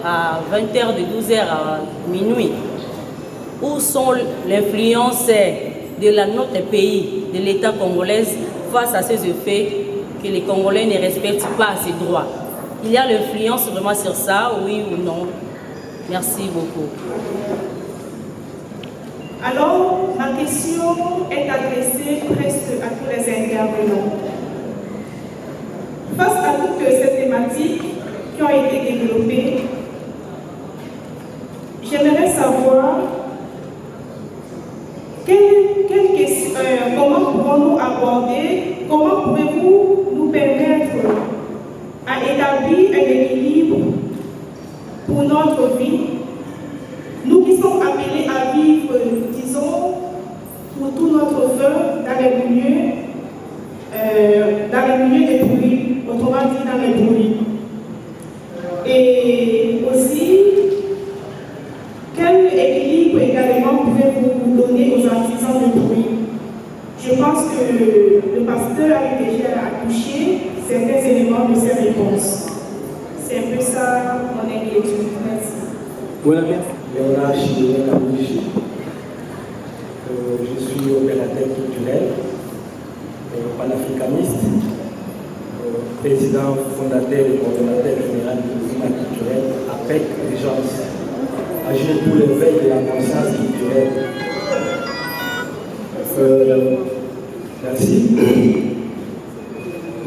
à 20h, de 12h à minuit. Où sont l'influence de notre pays, de l'État congolais, face à ces effets que les Congolais ne respectent pas ces droits? Il y a l'influence vraiment sur ça, oui ou non? Merci beaucoup. Alors, ma question est adressée presque à tous les intervenants. Face à toutes ces thématiques qui ont été développées, j'aimerais savoir comment pourrons-nous aborder, comment pouvez-vous nous permettre à établir un équilibre pour notre vie, nous qui sommes appelés à vivre, disons, pour tout notre feu dans les milieux des bruits, autrement dit dans les bruits. Et aussi, quel équilibre également pouvez-vous donner aux artisans de bruit? Je pense que le pasteur a déjà touché certains éléments de ses réponses. C'est un peu ça mon inquiétude. Merci. Voilà, merci. Je suis opérateur culturel, panafricaniste, président fondateur et coordonnateur général du mouvement culturel APEC Régence, agir pour l'éveil de la conscience culturelle. Merci.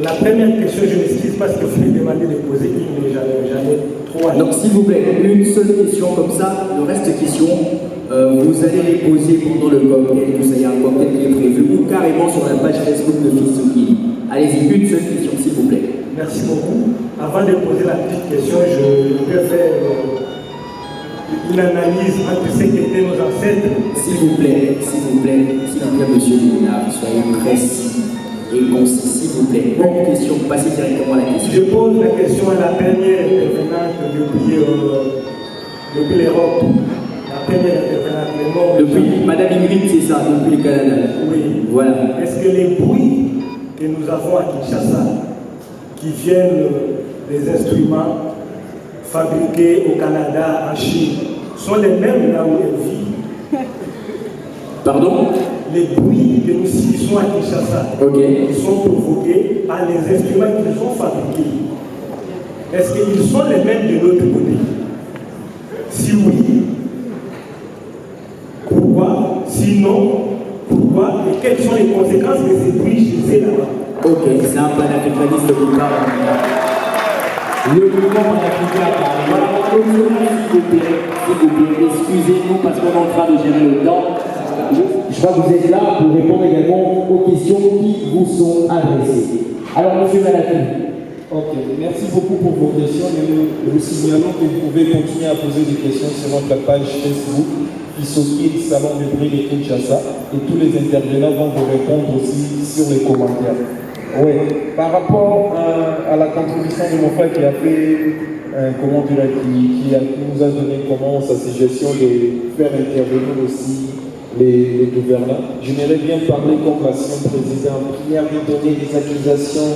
La première question, je m'excuse parce que vous m'avez demandé de poser une, mais j'en ai trois. Donc s'il vous plaît, une seule question comme ça, le reste de questions, vous allez les poser pendant le cocktail, tout ça, il y a un cocktail qui est prévu, ou carrément sur la page Facebook de Fils. Allez-y, une seule question s'il vous plaît. Merci beaucoup. Avant de poser la petite question, je vais faire une analyse entre ce qu'étaient nos ancêtres. S'il vous plaît, monsieur Léonard, soyez précis et concis, s'il vous plaît. Bonne question, passez directement à la question. Je pose la question à la dernière intervenante depuis l'Europe. La première intervenante, depuis Madame Ingrid, c'est ça, depuis le Canada. Oui. Voilà. Est-ce que les bruits que nous avons à Kinshasa, qui viennent des instruments fabriqués au Canada, en Chine, sont les mêmes là où elles vivent? Pardon? Les bruits que nous subissons à Kinshasa, ils sont provoqués par les instruments qu'ils ont fabriqués. Est-ce qu'ils sont les mêmes de l'autre côté? Si oui, pourquoi? Sinon, pourquoi? Et quelles sont les conséquences de ces bruits chez eux là-bas? Ok, c'est un panafricaniste qui parle. Le mouvement panafricain parle. Voilà, s'il vous plaît, excusez-nous parce qu'on est en train de gérer le temps. je crois que vous êtes là pour répondre également aux questions qui vous sont adressées. Alors, monsieur Malaki. Ok, merci beaucoup pour vos questions. Nous signalons que vous pouvez continuer à poser des questions sur notre page Facebook, Isoki, Salon de Bruit de Kinshasa, et tous les intervenants vont vous répondre aussi sur les commentaires. Oui, par rapport à la contribution de mon frère qui a fait, comment dire, qui nous a donné comment sa suggestion de faire intervenir aussi les gouvernants, j'aimerais bien parler comme l'ancien président qui avait donné des accusations,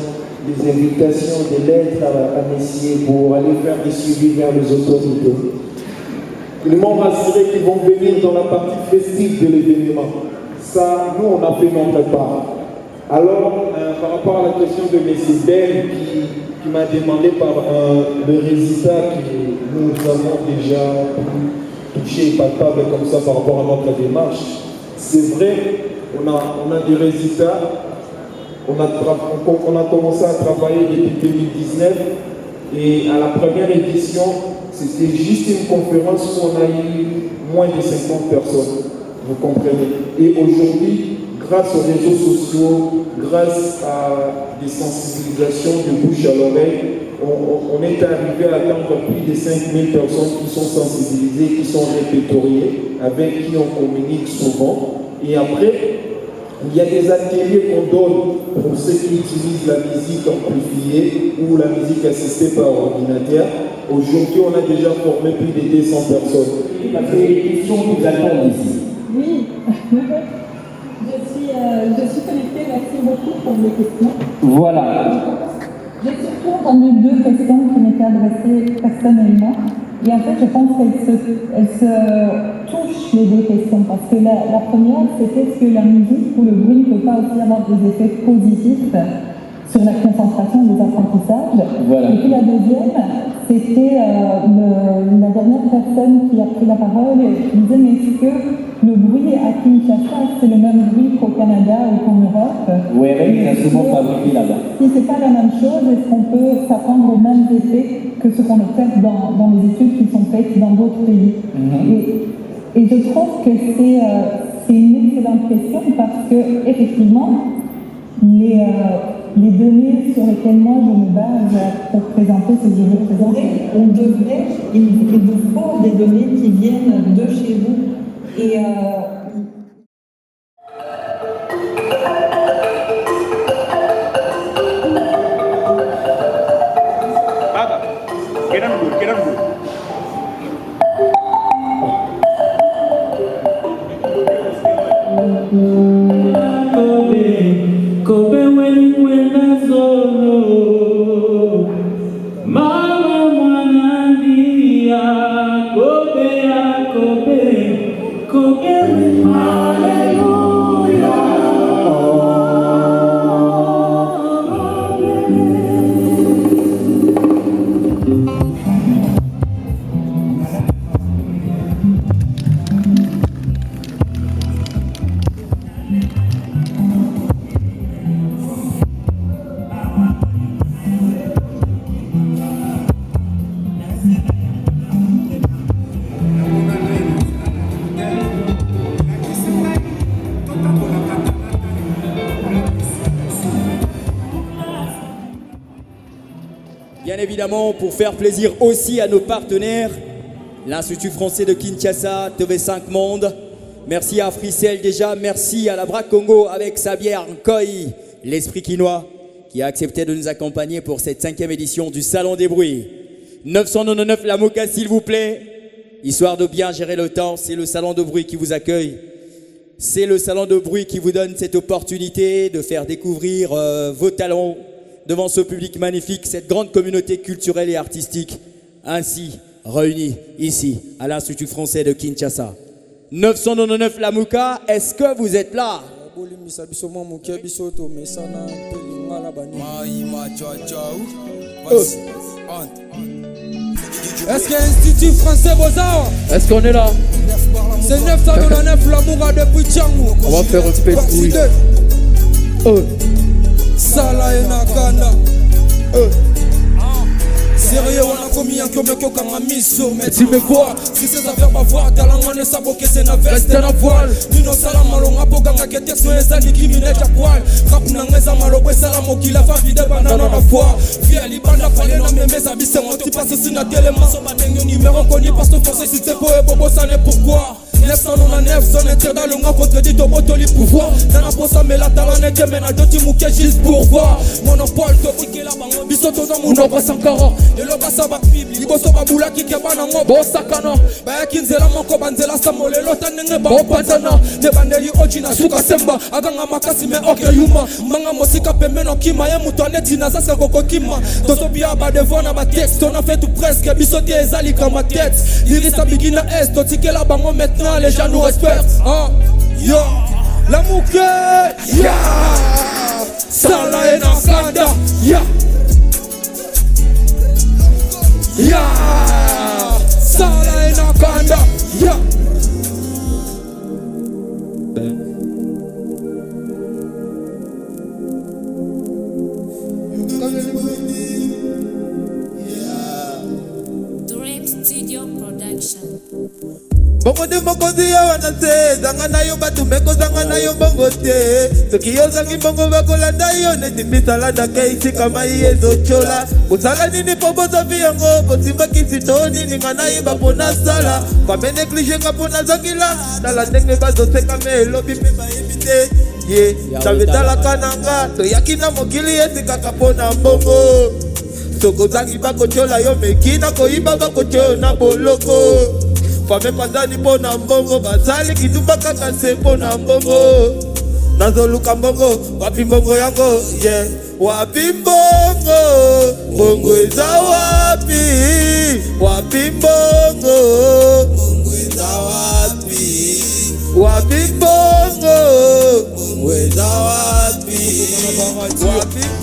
des invitations, des lettres à Messier pour aller faire des suivis vers les autorités. Ils m'ont rassuré qu'ils vont venir dans la partie festive de l'événement. Ça, nous, on a fait notre part. Alors, par rapport à la question de M. Ben qui m'a demandé par le résultat que nous avons déjà touché et palpable comme ça par rapport à notre démarche, c'est vrai, on a des résultats. On a commencé à travailler depuis 2019 et à la première édition, c'était juste une conférence où on a eu moins de 50 personnes, vous comprenez. Et aujourd'hui, grâce aux réseaux sociaux, grâce à des sensibilisations de bouche à l'oreille, on est arrivé à atteindre plus de 5000 personnes qui sont sensibilisées, qui sont répertoriées, avec qui on communique souvent. Et après, il y a des ateliers qu'on donne pour ceux qui utilisent la musique amplifiée ou la musique assistée par ordinateur. Aujourd'hui, on a déjà formé plus de 200 personnes. Parce que les questions nous attendent ici. Oui, je suis connectée, merci beaucoup pour vos questions. Voilà. J'ai surtout entendu 2 questions qui m'étaient adressées personnellement. Et en fait, je pense qu'elles se touchent les 2 questions. Parce que la première, c'était est-ce que la musique ou le bruit ne peut pas aussi avoir des effets positifs sur la concentration et les apprentissages. Voilà. Et puis la deuxième, c'était la dernière personne qui a pris la parole et qui disait mais est-ce que le bruit à Kinshasa, c'est le même bruit qu'au Canada ou qu'en Europe? Oui, il a souvent fabriqué là-bas. Si c'est pas la même chose, est-ce qu'on peut s'attendre aux mêmes effets que ce qu'on observe dans les études qui sont faites dans d'autres pays? Et je trouve que c'est une excellente question parce que effectivement, les données sur lesquelles moi je me base pour présenter ce que je vais présenter, il vous faut des données qui viennent de chez vous. Et Bien évidemment, pour faire plaisir aussi à nos partenaires, l'Institut français de Kinshasa, TV5 Monde, merci à Fricel déjà, merci à la Braque Congo avec sa bière Nkoi, l'esprit quinois, qui a accepté de nous accompagner pour cette 5e édition du Salon des Bruits. 999 la Moka, s'il vous plaît, histoire de bien gérer le temps, c'est le Salon de Bruit qui vous accueille. C'est le Salon de Bruit qui vous donne cette opportunité de faire découvrir vos talents devant ce public magnifique, cette grande communauté culturelle et artistique, ainsi réunie ici à l'Institut français de Kinshasa. 999 la Mouka, est-ce que vous êtes là? Est-ce que l'Institut français Beaux-Arts? Est-ce qu'on est là? C'est 999 l'amour depuis Tchangou. On va faire un pétouille. Sala et Nakanda. Sérieux, on a commis un kiomeko kangamiso. Mais tu me vois, si ces affaires m'avoir, talangane saboke c'est na veste na voile. Nino salama longa poganga ke texte no ezali criminel ya poil. Rap nangeza malobwe salamo kila fa vide banana na foi. Via libanda pale na memeza bise monti passe si na télé maso batenyo numéro connu parce que forcé si c'est et bobo ça n'est pourquoi 999 son interdit le ngap contredit au botoli pouvoir. Dans la posa mais la talane que mena doti mouke juste pour voir. Monopole to tike la bango bisoto dans mon obra sankara. De l'obasa ba bibli liboso ba bula kike bana ngo bo sakana. Ba kinzela moko banzela samole lota nenge ba opatana. Ne bandeli ojina suka semba aganga makasi me oke yuma. Manga mosika pemeno kima ya mutane tina sasa koko kima. Toso bia ba devona ba texte on a fait tout presque bisote ezali comme ma tête. Lirisa bigina est to tike la bango maintenant. Les gens nous respectent, hein? Yo, la mouke, ya, Sala et Nakanda, ya, ya, Sala et Nakanda, ya. Dream Studio Production. Bongo de moko ziya wanase zanga na yo batu meko zanga na yo bongo te soki yo zangi bongo bakolanda yo neti bisalada keisi kama iyezo chola bosala nini po bozavi yango bosimba kisito nini nga na yeba pona sala kwame neglige nga pona zangila tala ndenge bazoseka me elobi mpe bayebi te ye tabetalaka nanga toyaki na mokili esikaka pona mbongo sokozangi bakochola yo mekina koyiba bakochoyo na boloko Fame pandani pona mbongo basali kitumba kaka se pona mbongo Nazoluka mbongo wapi mbongo yango yeah wapi mbongo mbongo eza wapi wapi mbongo mbongo eza wapi wapi mbongo mbongo eza wapi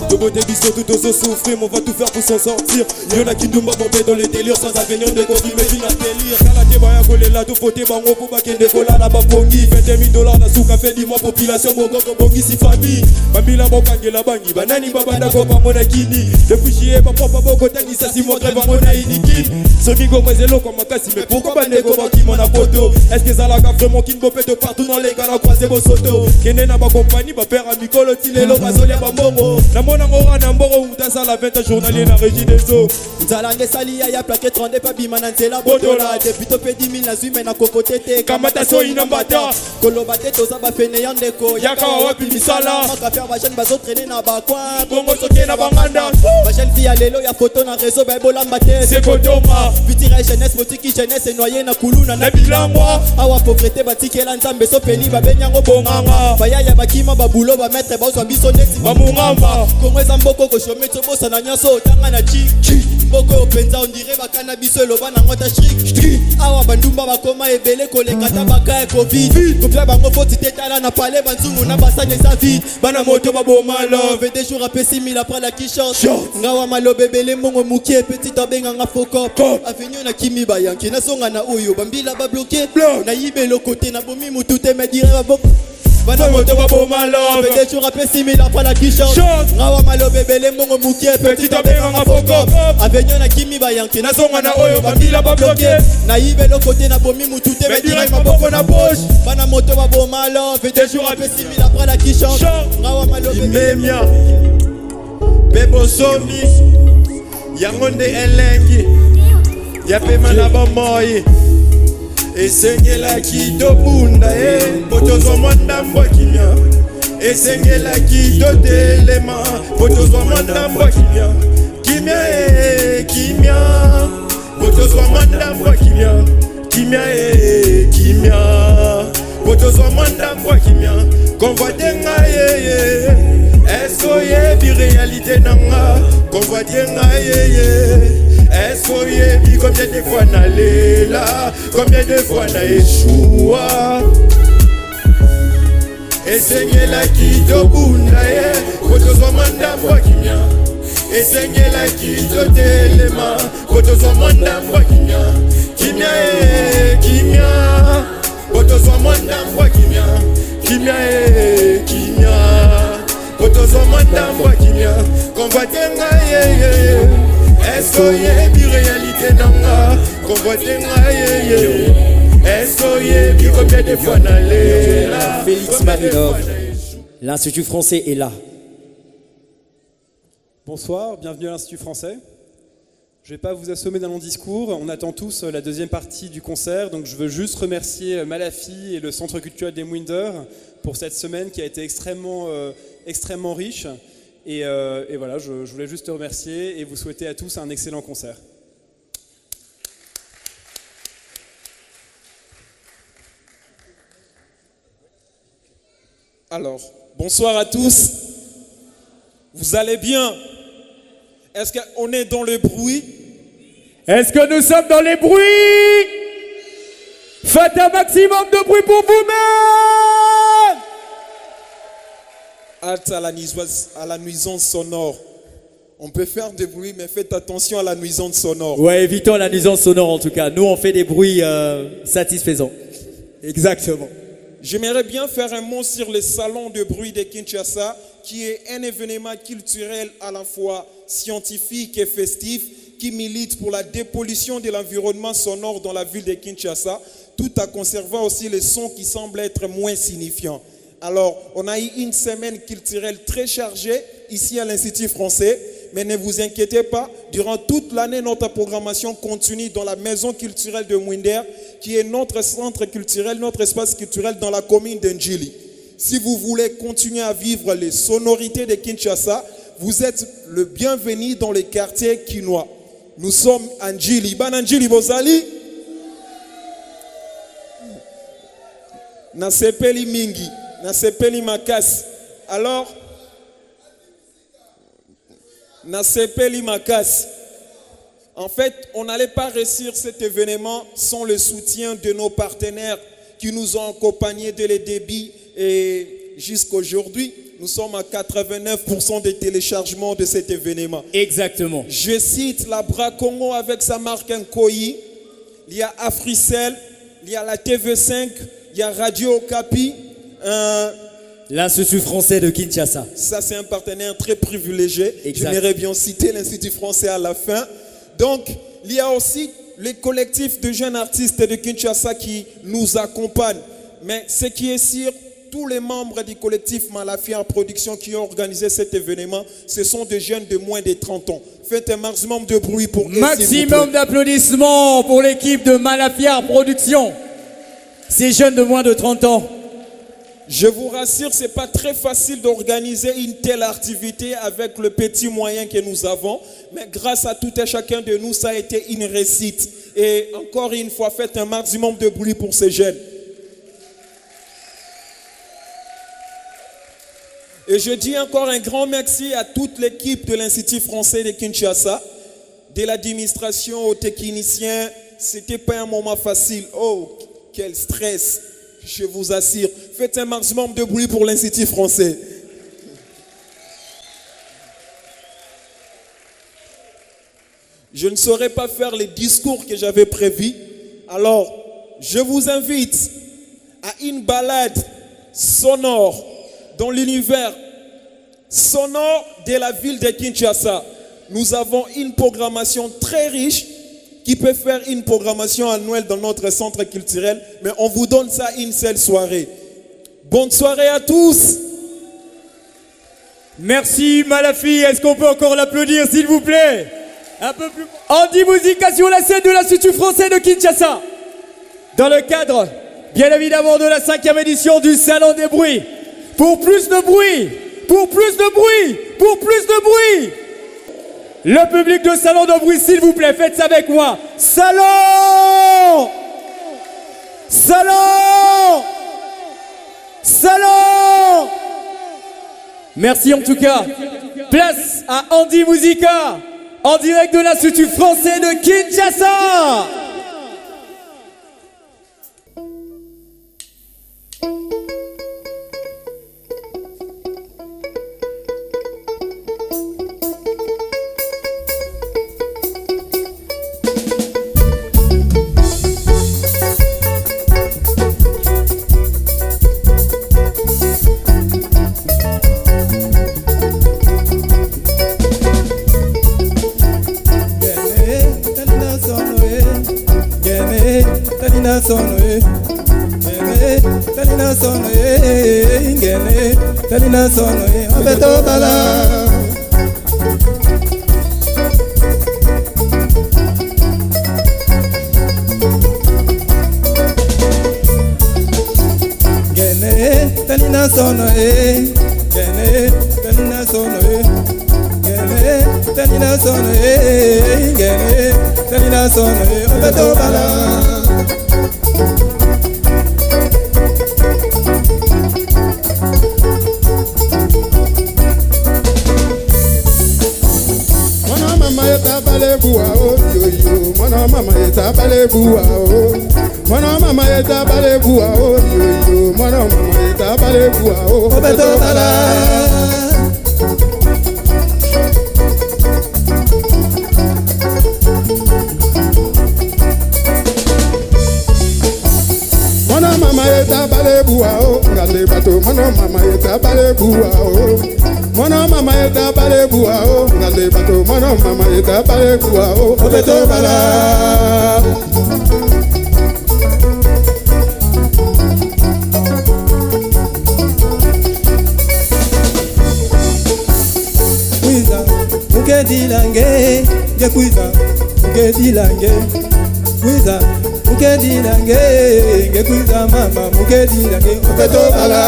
de beauté biseau tout ose souffrir, on va tout faire pour s'en sortir. Y'en a qui nous m'a bombé dans les délires sans avenir de confirmer fin à délire. Kalate baya kole la tout poté bango pour baken de kola na bapongi. 20 000 $ na souka fait 10 mois population bongo bongi si famille. Bambila bokange la bangi banani babanda ko pamona kini. Depuis chier ba papa boko tani ça si montre bango iniki. Soki go mwezelo comme makasi mais pourquoi bandeko baki mon apoto. Est-ce que ça la gaffe vraiment qui bopé de partout dans les gars croiser vos soto. Kene na ba compagnie ba père amicolo tilelo bazolia ba mongo. Na mona ngora na mboro utasa la 20 journalier na régie des eaux. Nzalande sali ya plaqué 30 papi manantela bodola depuis to pe 10 000 na zui na kokotete kamata so inambata koloba te to saba fene yandeko yaka wapi misala maka faire ba jeune bazo traîner na ba coin bongo soke na banganda ba jeune fille lelo ya photo na réseau ba bola mbate c'est kodoma pitira jeunesse motiki jeunesse noyé na kuluna na bilangwa awa pauvreté batikela nzambe so peli ba benyango bonganga ba ya bakima ba bulo ba mettre ba so biso neti ba mungamba kongweza mboko ko shometso bosa na nyaso tanga na chi mboko openza on dirait ba cannabis loba na ngota strict awa bandumba bakoma ebele koleka tabaka ya covid kopia bango foti tetala na pale banzungu na basanye sa vite bana moto baboma love des jours après 6 000 après la kichance ngawa malobe bele mongo mukie petit abenga nga fokop avenue na kimi bayanki na songa na oyo bambila ba bloqué na yibelo côté na bomi mutu te me dire ba bok bana moto baboma love des jours après 6 000 après la kichance ngawa malobe bele mongo mukie petit abenga nga fokop avenue na kimi bayanki na songa na oyo bambila ba bloqué na yibelo côté na bomi mutu te me dire maboko na poche bana moto baboma love des jours après 6 000 après la kichance ngawa malobe memia bebo somi yangonde elengi ya pema na bamoyi esengelaki tobunda po tozwa mwandambo kimia esengelaki totelema po tozwa mwandambo kimia kimia kimia po tozwa mwandambo kimia kimia kimia po tozwa mwandambo kimia konvoite ngai est-ce que réalité nanga convoiter est-ce que combien de fois nalela combien de fois na échoua esengela kitobunda kotozwa mandambo kimia esengela kitotelema kotozwa mandambo kimia kimia kimia kotozwa mandambo kimia kimia kimia kotozwa mandambo kimia konvoiter ngai est-ce esoyebi réalité nanga kombotenga yeye esoyebi combien de fois nalela. Félix Marinov, l'Institut français est là. Bonsoir, bienvenue à l'Institut français. Je ne vais pas vous assommer d'un long discours, on attend tous la deuxième partie du concert, donc je veux juste remercier Malafi et le Centre culturel des Mouinders pour cette semaine qui a été extrêmement riche. Et voilà, je voulais juste te remercier et vous souhaiter à tous un excellent concert. Alors, bonsoir à tous. Vous allez bien? Est-ce qu'on est dans le bruit? Est-ce que nous sommes dans les bruits? Faites un maximum de bruit pour vous-même! Halte à la nuisance sonore. On peut faire des bruits, mais faites attention à la nuisance sonore. Ouais, évitons la nuisance sonore en tout cas. Nous, on fait des bruits satisfaisants. Exactement. J'aimerais bien faire un mot sur le salon de bruit de Kinshasa, qui est un événement culturel à la fois scientifique et festif, qui milite pour la dépollution de l'environnement sonore dans la ville de Kinshasa, tout en conservant aussi les sons qui semblent être moins signifiants. Alors, on a eu une semaine culturelle très chargée ici à l'Institut français, mais ne vous inquiétez pas, durant toute l'année, notre programmation continue dans la maison culturelle de Mouinder, qui est notre centre culturel, notre espace culturel dans la commune d'Ndjili. Si vous voulez continuer à vivre les sonorités de Kinshasa, vous êtes le bienvenu dans les quartiers kinois. Nous sommes à Ndjili. Ndjili Bozali. Nasepeli Mingi. Nasepeli Makas. Alors, Nasepeli Makas. En fait, on n'allait pas réussir cet événement sans le soutien de nos partenaires qui nous ont accompagnés dès le début et jusqu'aujourd'hui. Nous sommes à 89% des téléchargements de cet événement. Exactement. Je cite la Bra Congo avec sa marque Nkoyi. Il y a Africell, il y a la TV5, il y a Radio Okapi. L'Institut français de Kinshasa. Ça, c'est un partenaire très privilégié. Exact. J'aimerais bien citer l'Institut français à la fin. Donc, il y a aussi les collectifs de jeunes artistes de Kinshasa qui nous accompagnent. Mais ce qui est sûr, tous les membres du collectif Malafia en production qui ont organisé cet événement, ce sont des jeunes de moins de 30 ans. Faites un maximum de bruit pour eux. Maximum d'applaudissements pour l'équipe de Malafia en production. Ces jeunes de moins de 30 ans. Je vous rassure, ce n'est pas très facile d'organiser une telle activité avec le petit moyen que nous avons. Mais grâce à tout et chacun de nous, ça a été une réussite. Et encore une fois, faites un maximum de bruit pour ces jeunes. Et je dis encore un grand merci à toute l'équipe de l'Institut français de Kinshasa, de l'administration aux techniciens. Ce n'était pas un moment facile. Oh, quel stress, je vous assure. Faites un maximum de bruit pour l'Institut français. Je ne saurais pas faire les discours que j'avais prévus. Alors, je vous invite à une balade sonore dans l'univers sonore de la ville de Kinshasa. Nous avons une programmation très riche qui peut faire une programmation annuelle dans notre centre culturel, mais on vous donne ça une seule soirée. Bonne soirée à tous. Merci Malafi, est-ce qu'on peut encore l'applaudir s'il vous plaît? Un peu plus. Andy Musica sur la scène de l'Institut français de Kinshasa. Dans le cadre, bien évidemment, de la 5e édition du Salon des bruits. Pour plus de bruit, pour plus de bruit, pour plus de bruit. Le public de Salon de bruit, s'il vous plaît, faites ça avec moi. Salon! Salon! Salon! Merci en tout cas. Place à Andy Musica, en direct de l'Institut français de Kinshasa. talina sono ingene talina sono abeto bala ngene talina sono ngene talina sono ngene talina sono ngene talina sono abeto bala Mwana mama yeta bale bua o, mwana mama yeta bale bua o, yo mwana mama yeta bale bua o, obeto bala. Mwana mama yeta bale bua o, ngale bato mwana mama yeta bale bua o. Mwana mama yeta bale bua o, ngale bato mwana mama yeta bale bua o, obeto bala. Kwiza ukedilange, nge kwiza ukedilange, kwiza ukedilange, nge kwiza mama ukedilange, obeto bala.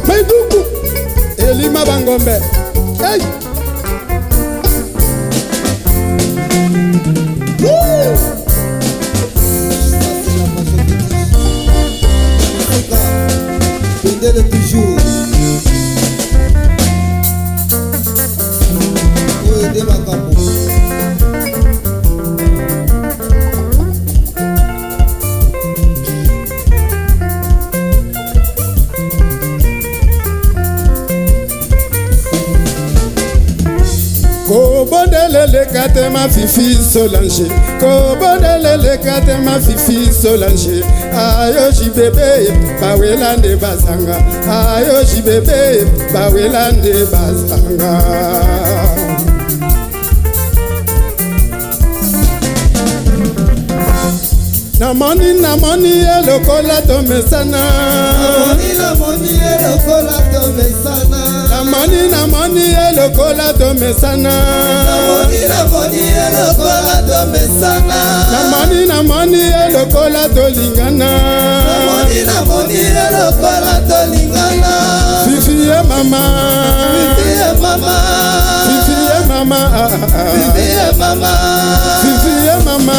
Maiduku, Elima Bangombe, hey! Fidèle toujours. Oh, aider ma capo. Kobondele le kate ma fifi Solange, kobondele le kate ma fifi Solange. Ayo jibebe bawelande bazanga, ayo jibebe bawelande bazanga. Namoni elokola tomesana. Namoni elokola tomesana. Namoni elokola tomesana. Namoni elokola tomesana. Namoni elokola tolingana. Namoni elokola tolingana. Fifi e mama. Fifi e mama. Fifi e mama. Fifi e mama. Fifi e mama.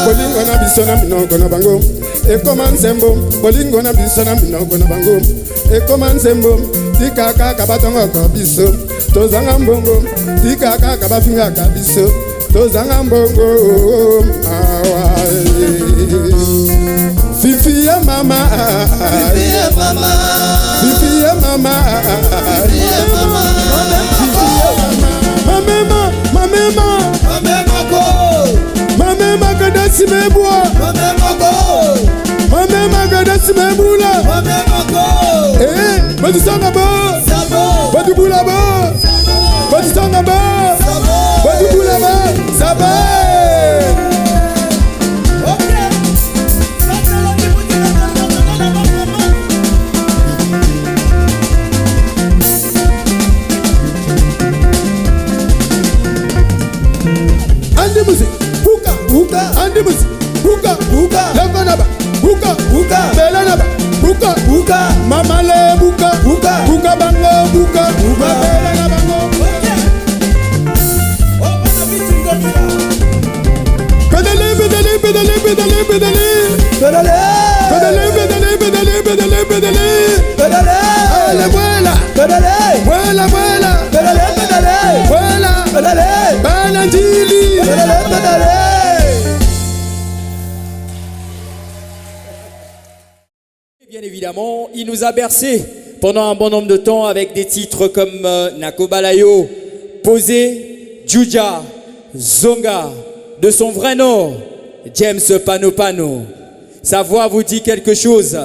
Bolingo na biso na minoko na bango, ekoma nsembo. Bolingo na biso na minoko na bango, ekoma nsembo. Tika kaka batongo ko biso, tozanga mbongo. Tika kaka bafinga ka biso, tozanga mbongo. Fifi ya mama, fifi ya mama, fifi ya mama, fifi ya mama, fifi ya mama. Mamema, mamema, mamema ko. Mamema kadasi mebwa, mamema ko. Mamema kadasi mebula, mamema ko. Badi sanga ba, sabo. Badi bula ba, sabo. Badi sanga ba, sabo. Badi bula ba, sabo. Andi music, buka, buka. Andi music, buka, buka. Levanaba, buka, buka. Belanaba, buka, buka. Mama le buka, buka, buka bang. pedale, Vuela, vuela, pedale, pedale, vuela, pedale, Banandili. pedale, pedale. Bien évidemment, il nous a bercé pendant un bon nombre de temps avec des titres comme Nakobalayo, Posé, Juja, Zonga, de son vrai nom, James Pano Pano. Sa voix vous dit quelque chose,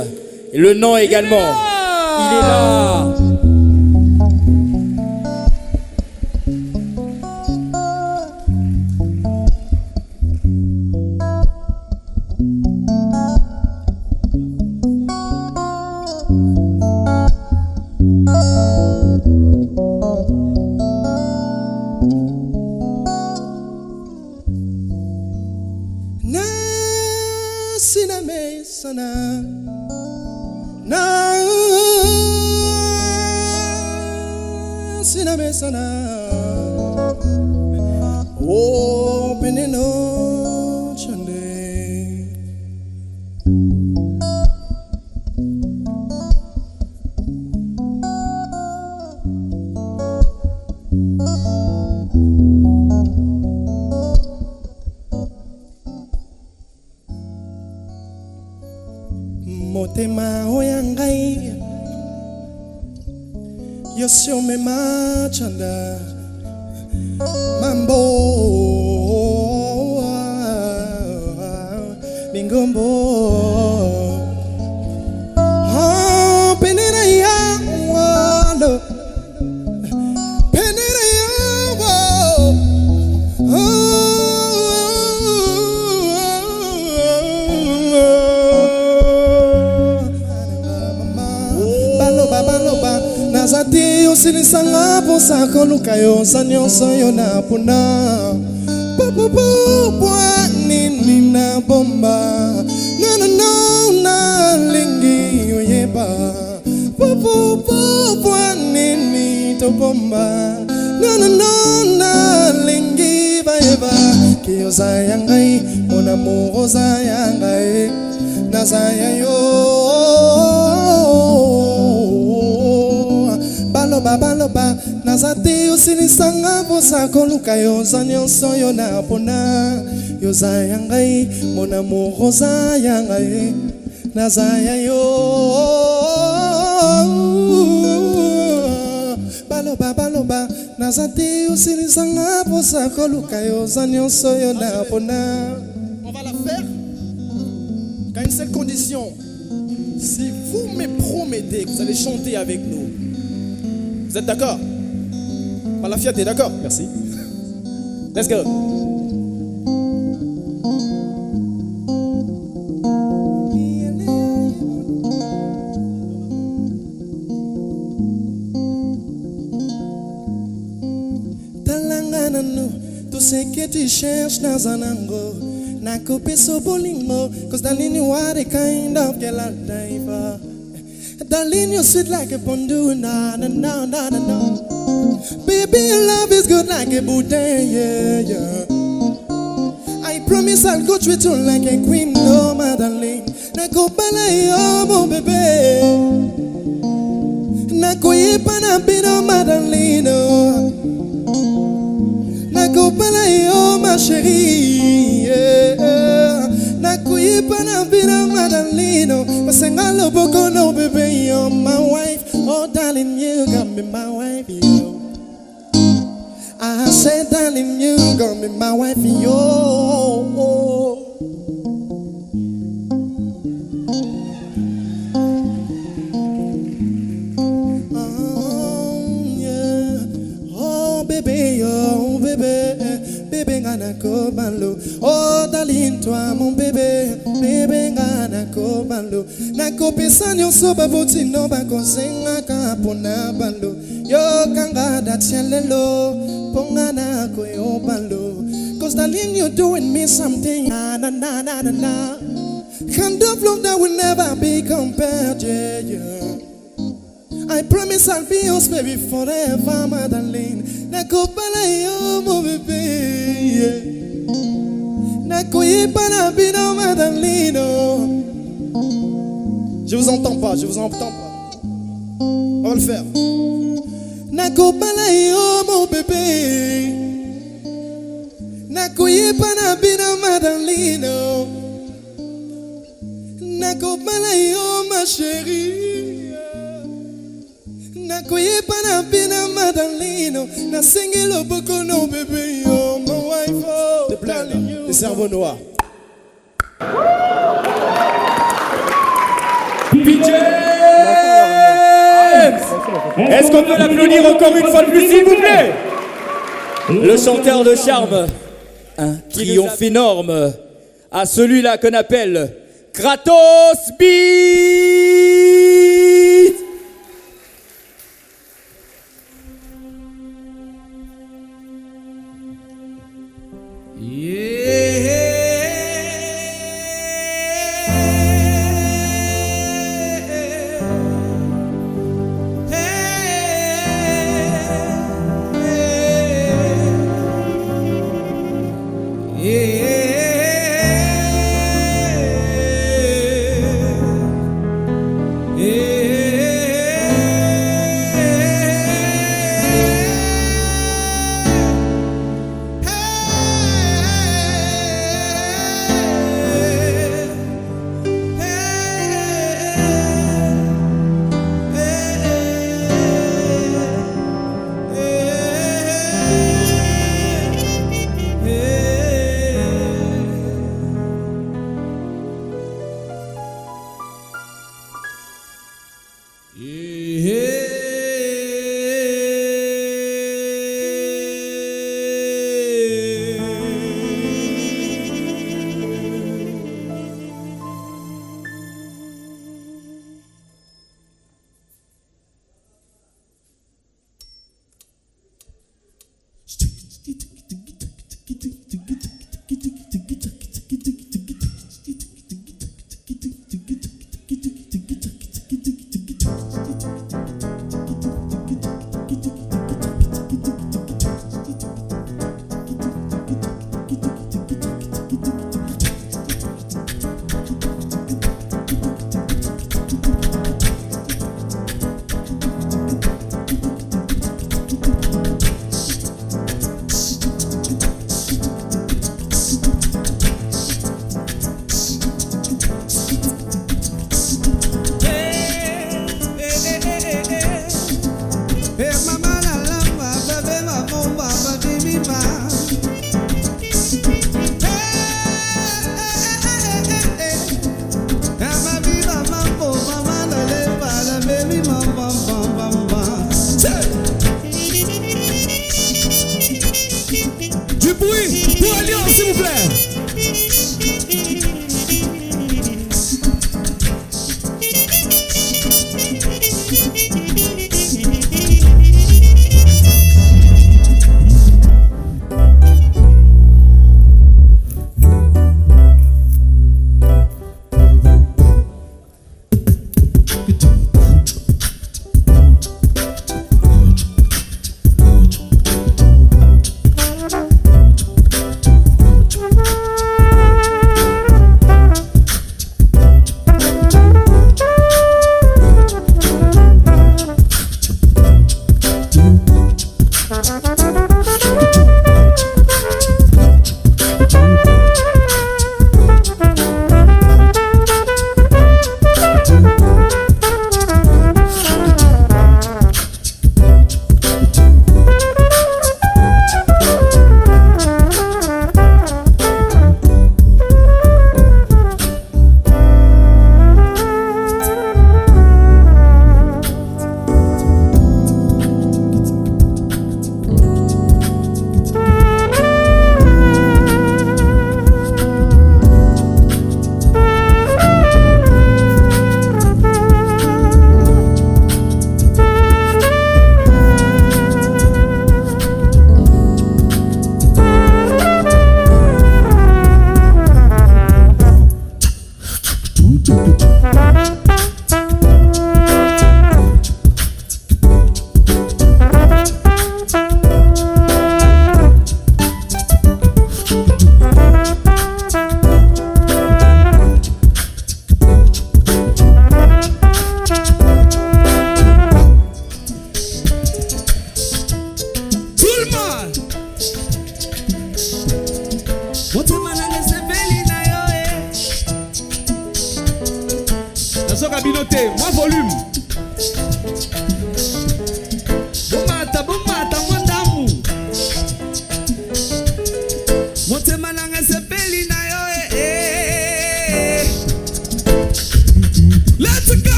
le nom également. Il est là. Oh, Benino Chande. Motema oyangai Yosio me machanda Mambo Bingombo Oh penera ya walo Penera ya wo Baloba Nazati usinisanga posa koluka yo sanyoso yo na puna Popo nini na bomba No na lingi oyeba Popo nini to bomba No na lingi baeba Kiyo zayangai Mon amour zayangai Nazaya yo Baloba Nazati usinisanga posa koluka yo zanyoso yo na pona Yo zayangai Mon amour zayangai Nazaya yo Baloba Nazati usinisanga posa koluka yo zanyoso yo na pona. On va la faire qu'à une seule condition. Si vous me promettez que vous allez chanter avec nous. Vous êtes d'accord? Malafia, t'es d'accord? Merci. Let's go. Talangana nous, tout ce que tu cherches dans un ango. Nakope so bolingo, cause darling you are the kind of girl I die for. Darling, you're sweet like a pondu, na. Baby, your love is good like a Buddha, yeah. I promise I'll go treat you like a queen, no, my darling. Nako balayo, mon bébé. Nako yepa na bino, my darling, no. Nako balayo, ma chérie, yeah. Nakuyi pana bina madalino Masengalo boko no baby you're my wife Oh darling you got me my wife yo I said darling you got me my wife yo Bébé ngana kobalo Oh darling toi mon bébé Bébé ngana kobalo Nakopesa nyonso baboti no bakosenga kapona balo Yo kanga datielelo Ponga na koyo balo Cause darling you're doing me something Na Kind of love that will never be compared, yeah. I promise I'll be yours, baby, forever, my darling. Nakopala yo, mon bébé, yeah. Nakoye pana bino, my darling, oh. Je vous entends pas, On va le faire. nakobala yo mon bébé, nakoyepa na bina madalino, nakobala yo ma chérie, nakoyepa na bina madalino, nasengi loboko no bébé yo mon wife, oh, le cerveau noir. PJ! Est-ce qu'on peut l'applaudir encore une fois de plus, s'il vous plaît? Le chanteur de charme, un triomphe énorme à celui-là qu'on appelle Kratos Beat.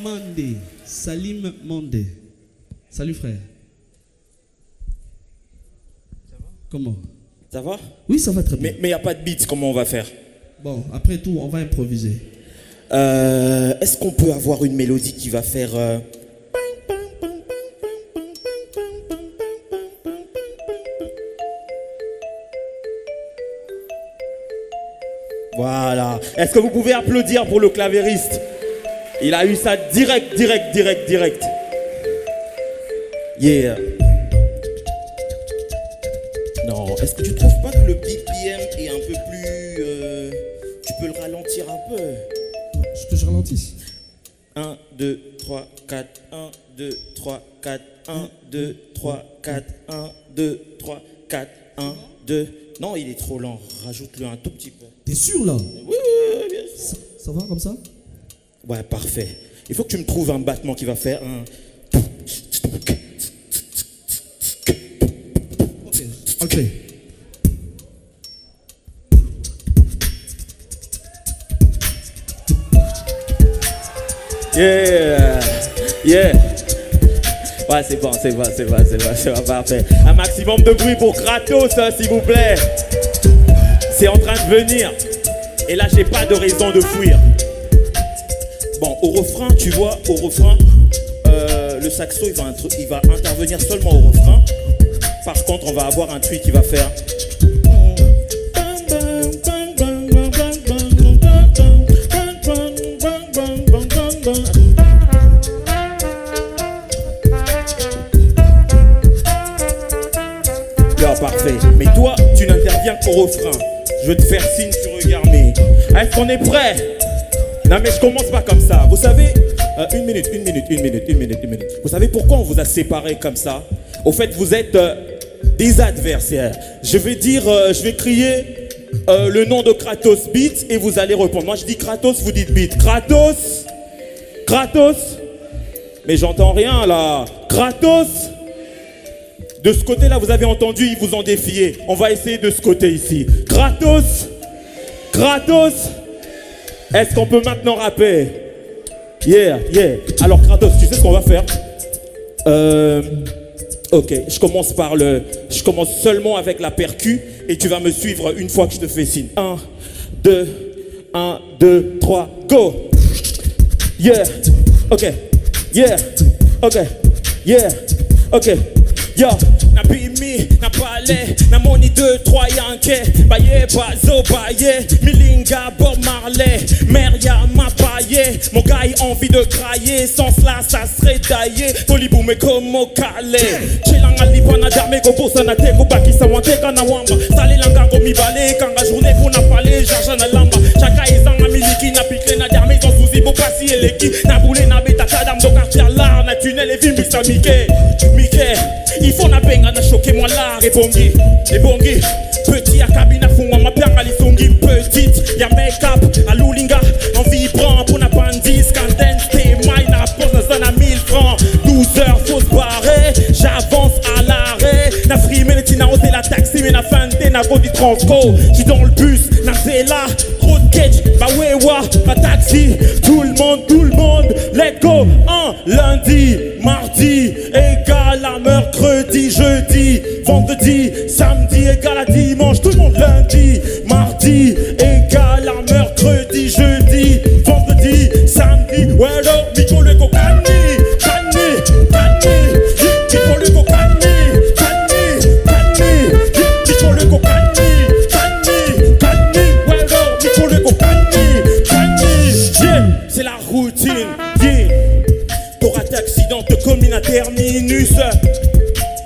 Mandé. Salim Mandé. Salut frère. Ça va? Comment? Ça va? Oui, ça va très bien. Mais il n'y a pas de beat, comment on va faire? Bon, après tout, on va improviser. Est-ce qu'on peut avoir une mélodie qui va faire... Voilà. Est-ce que vous pouvez applaudir pour le clavieriste? Il a eu ça direct. Yeah. Non, est-ce que tu trouves pas que le BPM est un peu plus... tu peux le ralentir un peu? Je que je ralentisse. 1, 2, 3, 4, 1, 2, 3, 4, 1, 2, 3, 4, 1, 2, 3, 4, 1, 2... Non, il est trop lent. Rajoute-le un tout petit peu. T'es sûr là? Oui, bien sûr. Ça va comme ça? Ouais, parfait. Il faut que tu me trouves un battement qui va faire un... Ok. Yeah. Ouais, c'est bon, parfait. Un maximum de bruit pour Kratos, s'il vous plaît. C'est en train de venir. Et là, j'ai pas de raison de fuir. Bon, au refrain, tu vois, le saxo, il va intervenir seulement au refrain. Par contre, on va avoir un truc qui va faire... Parfait. Mais toi, tu n'interviens qu'au refrain. Je vais te faire signe, tu regardes, mais... Est-ce qu'on est prêt? Non, mais je commence pas comme ça. Vous savez... Une minute. Vous savez pourquoi on vous a séparés comme ça? Au fait, vous êtes des adversaires. Je vais crier le nom de Kratos Beat et vous allez répondre. Moi, je dis Kratos, vous dites Beat. Kratos. Mais j'entends rien, là. Kratos. De ce côté-là, vous avez entendu, ils vous ont défié. On va essayer de ce côté ici. Kratos. Est-ce qu'on peut maintenant rapper? Yeah. Alors Kratos, tu sais ce qu'on va faire? Ok, je commence seulement avec la percu et tu vas me suivre une fois que je te fais signe. 1, 2, 3, go! Yeah, ok, yeah, ok, yeah, ok. Yo, na bimi, na palais, na moni 2, 3 yanke, baye, bazo, baye, milinga, Bob Marley, Meria, ma paye, mon gars a envie de crailler, sans cela ça serait taillé, poliboume comme au calais, chilanga libana dame go bossa na teko baki sa wanteka na wamba, sale langango mi balé, kanga journée pour na palais, jaja na lamba, chaka izanga miliki na pique na dame dans souci pour passer eleki, na boule na beta kadam do quartier l'art, na tunnel et vim bisa Mickey. Il faut na benga na choquer moi là, et bongi. Petit à cabine à fond, ma pianga les songi. Petite, y'a make-up, à l'oulinga, en vibrant pour na bandis, candence, t'es maille, na pose na zone à 1000 francs. 12 heures, faut se barrer, j'avance à l'arrêt. Na frimé les tina osé la taxi, mais na fante, na go du transco. J'suis dans le bus, na zéla, road cage, ma wewa, ma taxi. Tout le monde, let go. Lundi, mardi, égal à mercredi, jeudi, vendredi, samedi, égal à dimanche. Tout le monde lundi, mardi, égal à mercredi, jeudi, vendredi, samedi. Ouais, là, Miko le kokani, Miko le kokani, Miko le kokani, ouais, là, Miko le kokani, yeah, c'est la routine, yeah. T'auras d'accident, te commis un terminus.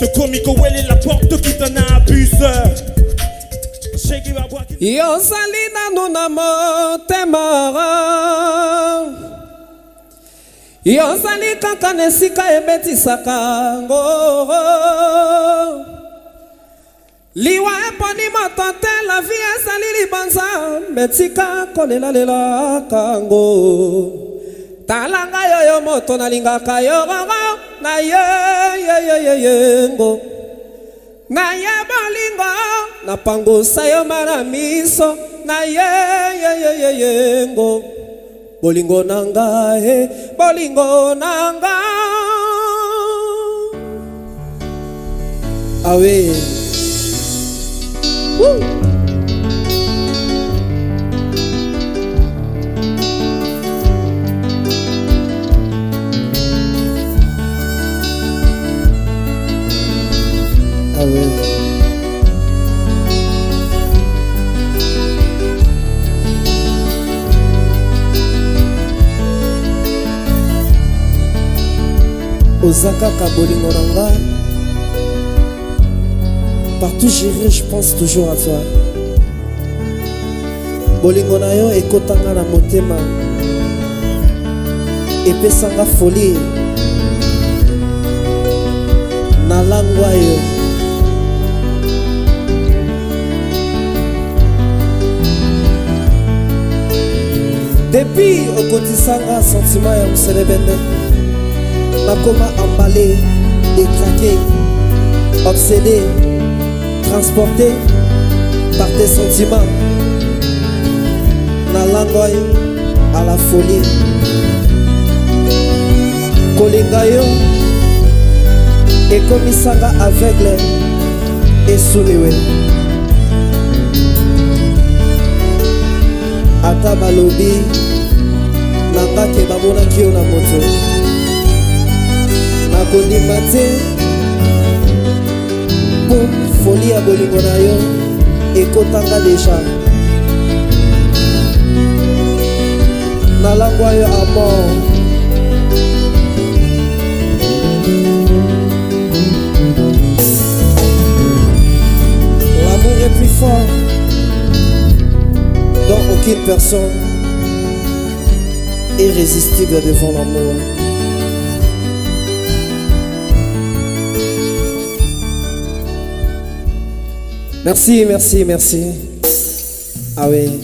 Te commis qu'au est la porte qui t'en abuse. Yo salina nuna motemara. Yo sali kankane sika ebeti sakango. Liwa eponi matante la vie sali libanza. Metika kolela lela kango. Talanga yo moto na lingaka yo na ye ngo na ye bolingo na pango sayo mara miso na ye ngo bolingo nanga bolingo nanga awe Osaka Kabolingo nanga. Partout j'irai, je pense toujours à toi. Bolingo na yo ekotanga na motema, epesanga folie na langwa yo. Depuis okotisanga sentiment ya muselebende, nakoma emballé, détraqué, obsédé, transporté par tes sentiments. Na langwa yo à la folie. Kolinga yo ekomisanga aveugle et souriwe. Ata balobi nanga ke bamonaki yo na moto, nakondima te po folie ya bolingo na yo ekotanga deja. Nalangwa yo à mort. L'amour est plus fort dont aucune personne est irrésistible devant l'amour. Merci, merci, merci. Ah oui.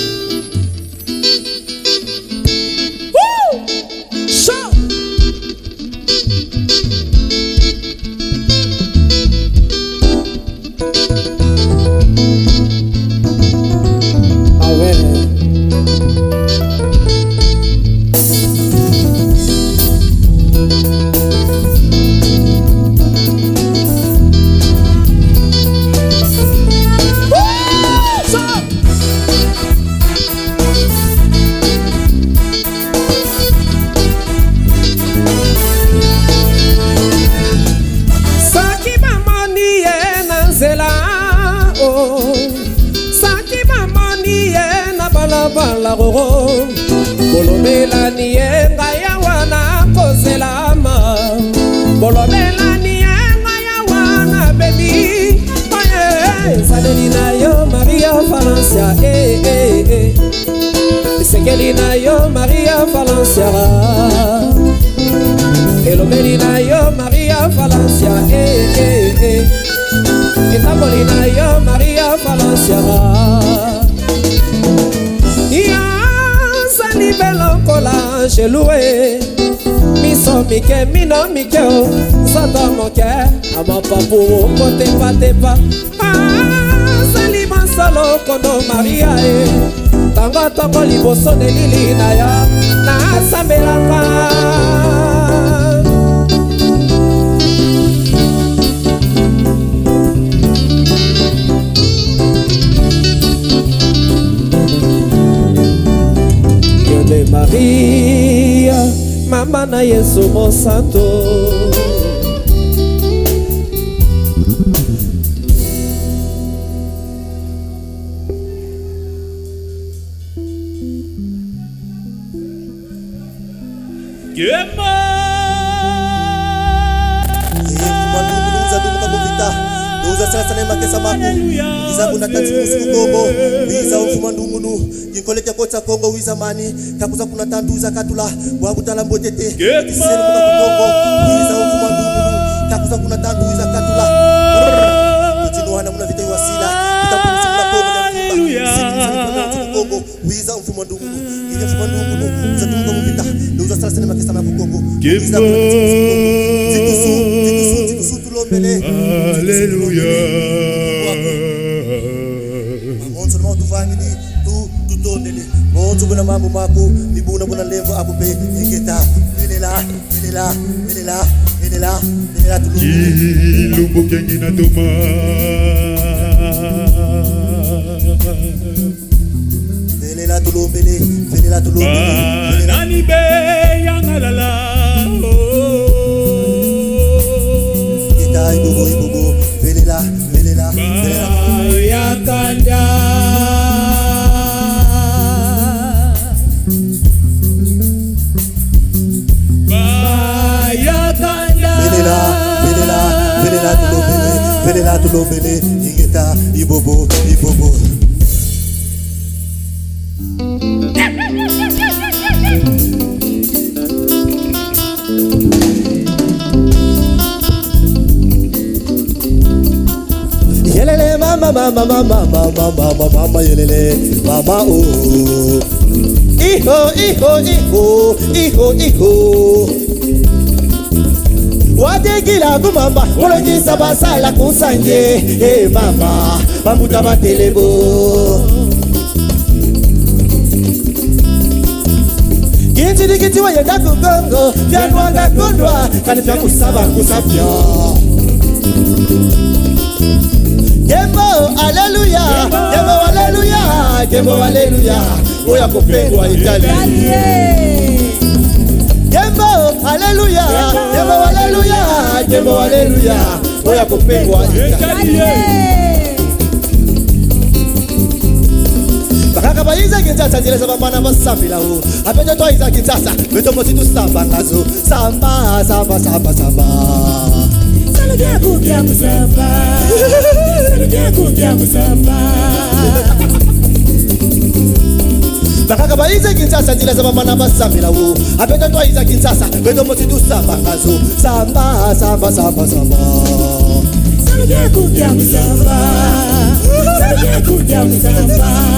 Sekelina yo Maria Valencia, Elomelina yo Maria Valencia, Etabolina yo Maria Valencia. Ya sali belokola jeloué, miso mike mino mikeo, sata moke amapapu kote patepa. Sali mansalo kondo Maria tango tango liboso de lili na ya na sambelanga. Yo de Maria, mama na Yesu mo santo. Kongo wizamani takuza kuna tanduza katula wabutala mbotete takuza kuna tanduza katula kutinuana muna vita wasila kutakuza Kongo wiza mfumo ndungu ile mfumo ndungu zatunga mvita nduza sala sinema kisa na Kongo wiza zitusu tulombele haleluya monzo mo tuvangini tu tutondele monzo kuna mambo mako nibuna muna muna levo abupe ingeta velela velela velela velela velela Lumbu kengi na doma velela tulumbele velela tulumbele nani be yangalala kita ibugo velela velela velela yakanda velela tulumbele ingeta ibobo ibobo yelele mama mama mama mama mama mama yelele mama oh hijo hijo hijo hijo hijo wategila kumamba kolongisa basala kusanje mama bamuta batelebo kinjidikiti wayenda kugongo vyanwanga kondwa kani vya kusaba kusafya Gembo haleluya gembo haleluya gembo haleluya oya kupendwa Italia Gembo haleluya gembo haleluya gembo haleluya oya kupendwa Italia Bakaka baiza kintsasa zile za bana basambila ho apeto toiza kintsasa beto mositu samba ngazo samba samba samba samba Saludia kukia kusamba Saludia kukia kusamba Bakaka baiza kintsasa zile za bana basambila ho apeto toiza kintsasa beto mositu samba ngazo samba samba samba samba Saludia kukia kusamba Saludia kukia kusamba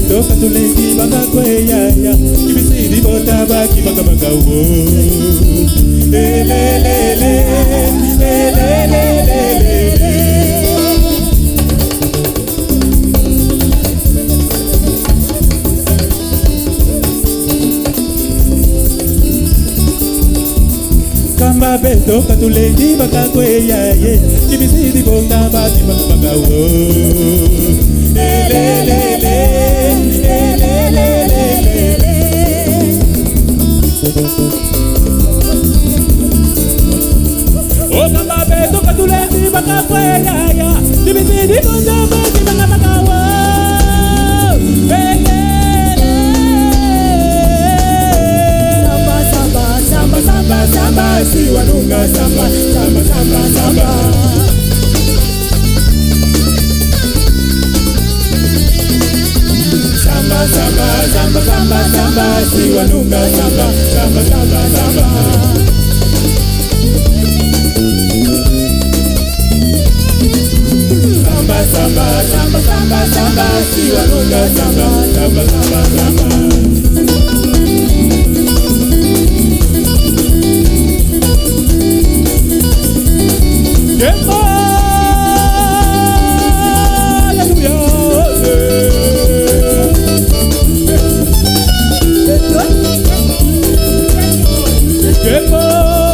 Toka tuleki baka kweya ya Kibisidi bota baki baka baka wo Lelelele Lelelele Kamba beto katuleki baka kweya ye Kibisidi bota baki baka baka wo Lelelele Oh kamba beto katuleki baka kweya ya Kibisidi bota baki baka baka wo Samba samba samba si wanunga samba samba samba samba Samba samba samba samba samba si wanunga samba samba samba samba Samba samba samba samba samba si wanunga samba samba samba samba Gembo hallelujah Gembo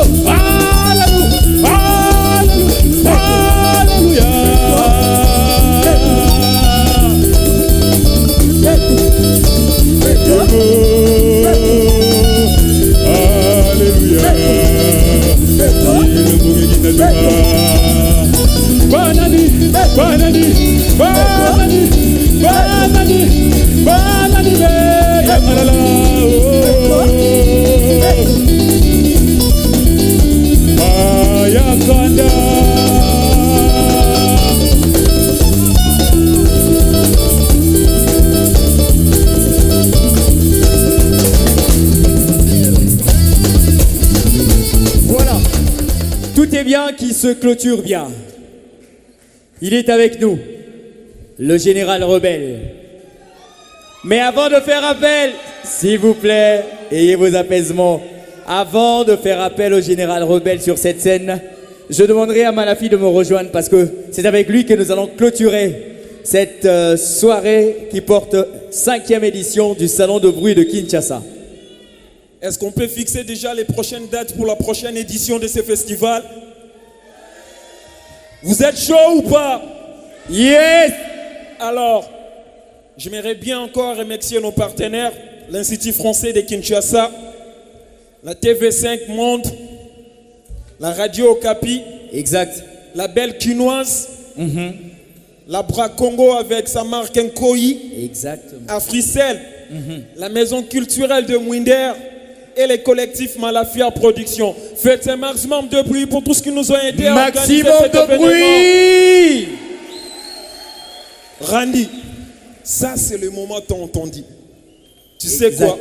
finissait bien qui se clôture bien. Il est avec nous, le général rebelle. Mais avant de faire appel, s'il vous plaît, ayez vos apaisements. Avant de faire appel au général rebelle sur cette scène, je demanderai à Malafi de me rejoindre parce que c'est avec lui que nous allons clôturer cette soirée qui porte 5e édition du Salon de bruit de Kinshasa. Est-ce qu'on peut fixer déjà les prochaines dates pour la prochaine édition de ce festival? Vous êtes chaud ou pas? Yes! Alors, j'aimerais bien encore remercier nos partenaires, l'Institut français de Kinshasa, la TV5 Monde, la Radio Okapi, exact, la Belle Quinoise, la Bra Congo avec sa marque Nkoi, exactement, Africell, la Maison culturelle de Mwinder et les collectifs Malafia Production. Faites un maximum de bruit pour tous qui nous ont aidés à organiser cet événement. Bruit! Randy, ça c'est le moment tant entendu. Tu sais quoi?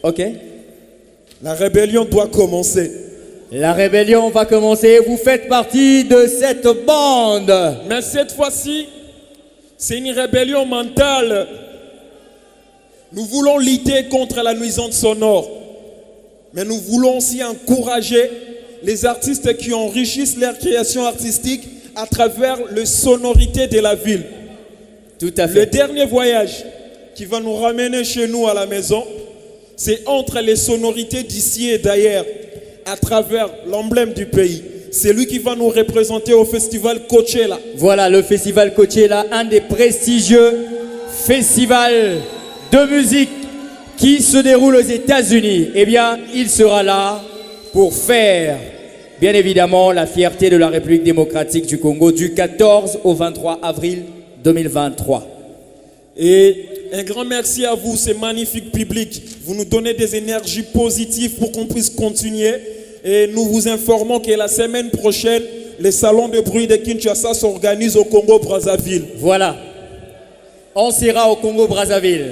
Ok. La rébellion doit commencer. La rébellion va commencer. Vous faites partie de cette bande. Mais cette fois-ci, c'est une rébellion mentale. Nous voulons lutter contre la nuisance sonore. Mais nous voulons aussi encourager les artistes qui enrichissent leur création artistique à travers les sonorités de la ville. Tout à fait. Le dernier voyage qui va nous ramener chez nous à la maison, c'est entre les sonorités d'ici et d'ailleurs, à travers l'emblème du pays. C'est lui qui va nous représenter au festival Coachella. Voilà, le festival Coachella, un des prestigieux festivals de musique qui se déroule aux États-Unis. Eh bien, il sera là pour faire, bien évidemment, la fierté de la République démocratique du Congo du 14 au 23 avril 2023. Et un grand merci à vous, ce magnifique public. Vous nous donnez des énergies positives pour qu'on puisse continuer. Et nous vous informons que la semaine prochaine, les salons de bruit de Kinshasa s'organisent au Congo-Brazzaville. Voilà. On sera au Congo-Brazzaville.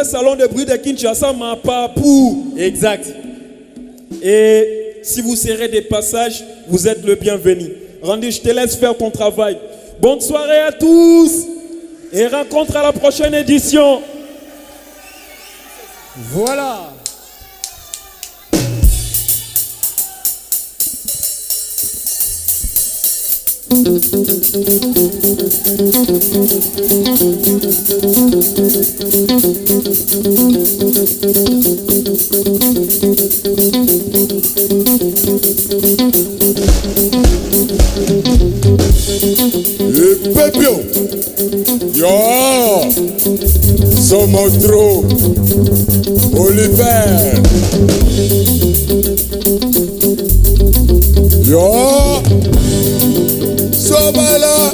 Salon de bruit de Kinshasa, ma papou. Exact. Et si vous serez des passages, vous êtes le bienvenu. Randy, je te laisse faire ton travail. Bonne soirée à tous. Et rencontre à la prochaine édition. Voilà. Le peuple, yo, Somotro, Oliver, yo, Sobala,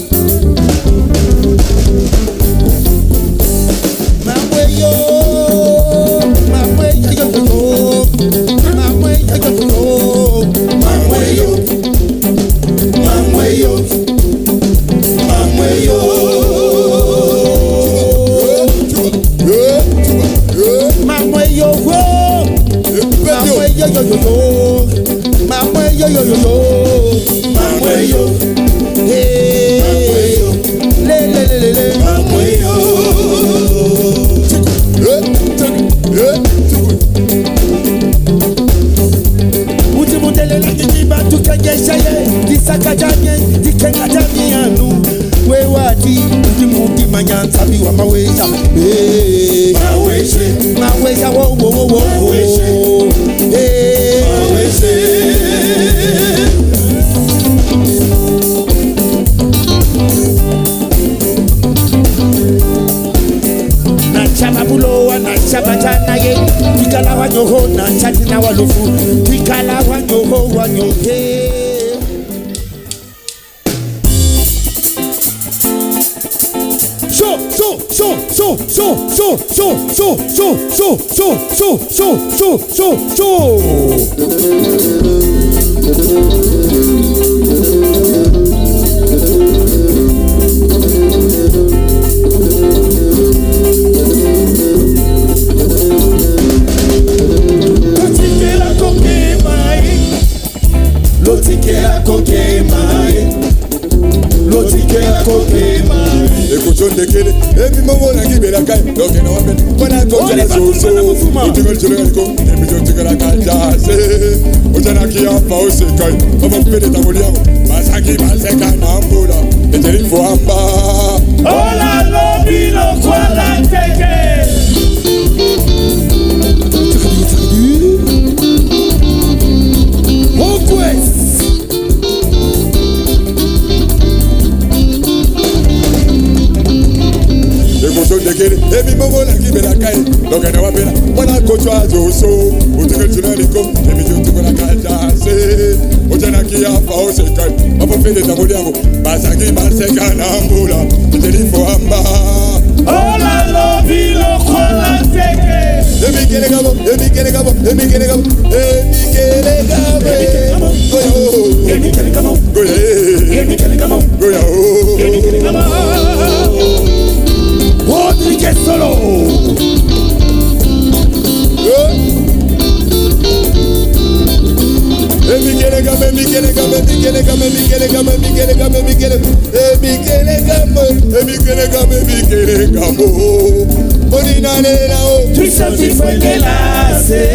Emotion de kele, emi mongo na kibela kai, donc na wapen, wana konja la soso, utigol chile ko, emi jo tigala kanja se, ojana ki ampa ose kai, omo pede tamoliamo, masaki maseka na mbula, eteri fuamba. Ola lobi lo kwala teke. Emotion de kele, emi mongo na kibela kai, donc na wapen, wana konja soso, utigol chile ko, emi jo tigala kanja se, ojana ki ampa ose kai, omo pede tamoliamo, masaki maseka na mbula, eteri fuamba. Ola lobi lo kwala teke. Emi kele gabo, emi kele gabo, emi kele gabo, emi kele gabo, goya o, emi kele gabo, goya emi kele gabo, goya o, emi kele gabo. Rodriguez solo. Emi kele gabo, emi kele gabo, emi kele gabo, emi kele gabo, emi kele gabo, emi kele, emi kele gabo, emi kele gabo, emi kele gabo. Tu sais qu'il faut délasser.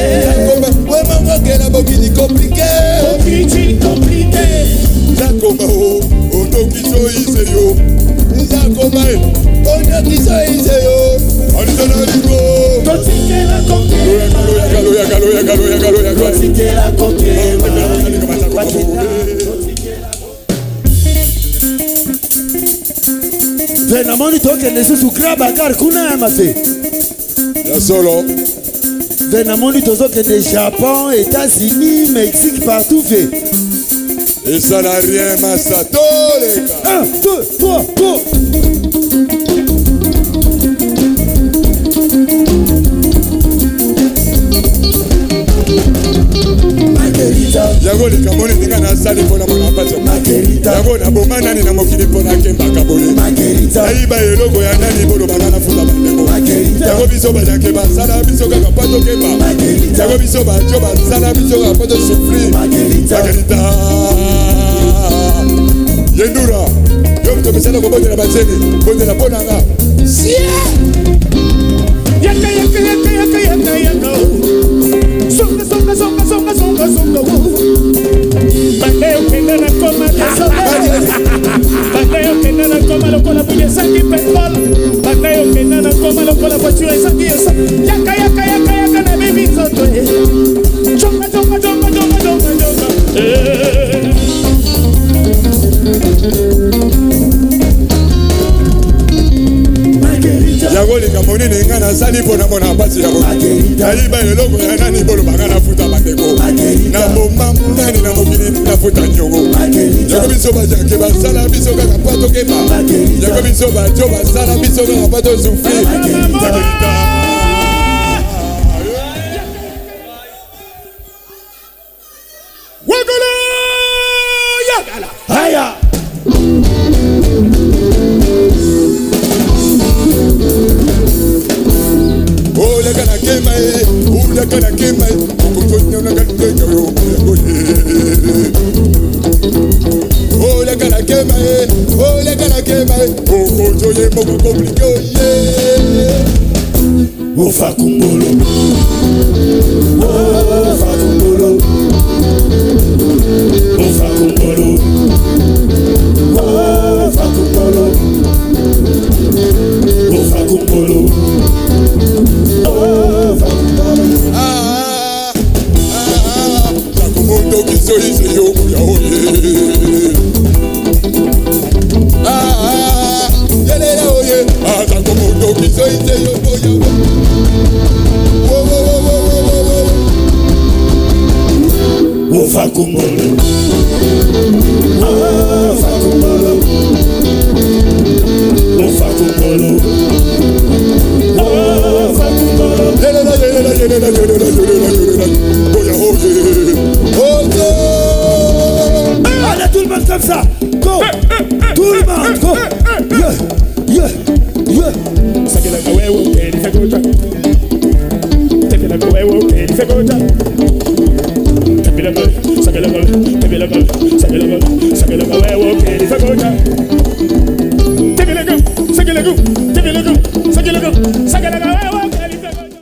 Ouais, maman, qu'elle a beaucoup de compliqué. Compliqué. Zakoma, oh, to kiso ise yo. Zakoma, oh, to kiso ise yo. Alisana liko. Totique la coquille. Galo. Totique la coquille. Venamoni toke nesusu graba car kuna mase. Ya solo. Venamoni tozoke de Japon, États-Unis, Mexique, partout fait. Et ça n'a rien massato les gars. 1, 2, 3, 4. Yango likamoni ninga na sali pona mona pato. Yango na bomana ni na mokili pona kemba kabole. Aiba eloko ya nani bolo banana futa bandeko. Yango biso ba jake ba sala biso kaka pato kemba. Yango biso ba jo ba sala biso kaka pato souffrir. Margarita. Yendura. Yo mto mesana ko bonde na bazeni. Bonde na pona nga. Yaka. Songa. Bateo kenda na koma Bateo kenda na koma lokola buye saki petrol. Bateo kenda na koma lokola voiture saki esa. Yaka na baby zoto. Chonga. Yango likamoni ninga na sali pona mona pasi yango. Aiba eloko ya nani bolo bangana futa bandeko. Na bomba nani na mokili na futa nyongo. Yango biso ba jake ba sala biso kaka pato kema. Yango biso ba jo ba sala biso kaka pato souffrir. Margarita. Wagala yagala. Haya. Ula kana kema, kukutonya na kantenga yo. Ula kana kema, kukutoye mo compliqué. Ofa kumbolo. Ofa kumbolo. Ofa kumbolo. Ofa kumbolo. Ofa kumbolo. Moto kiso ise yo ya oye. Yelele oye. Tako moto kiso ise yo ya. Ofa kumbolo. Ofa kumbolo. Ofa kumbolo. Ofa kumbolo. Yelele. Oya oye. Allez tout le monde comme ça. Go. Tout le monde go. Yeah. Sakela wewe ukeni fegoja. Tekela wewe ukeni fegoja.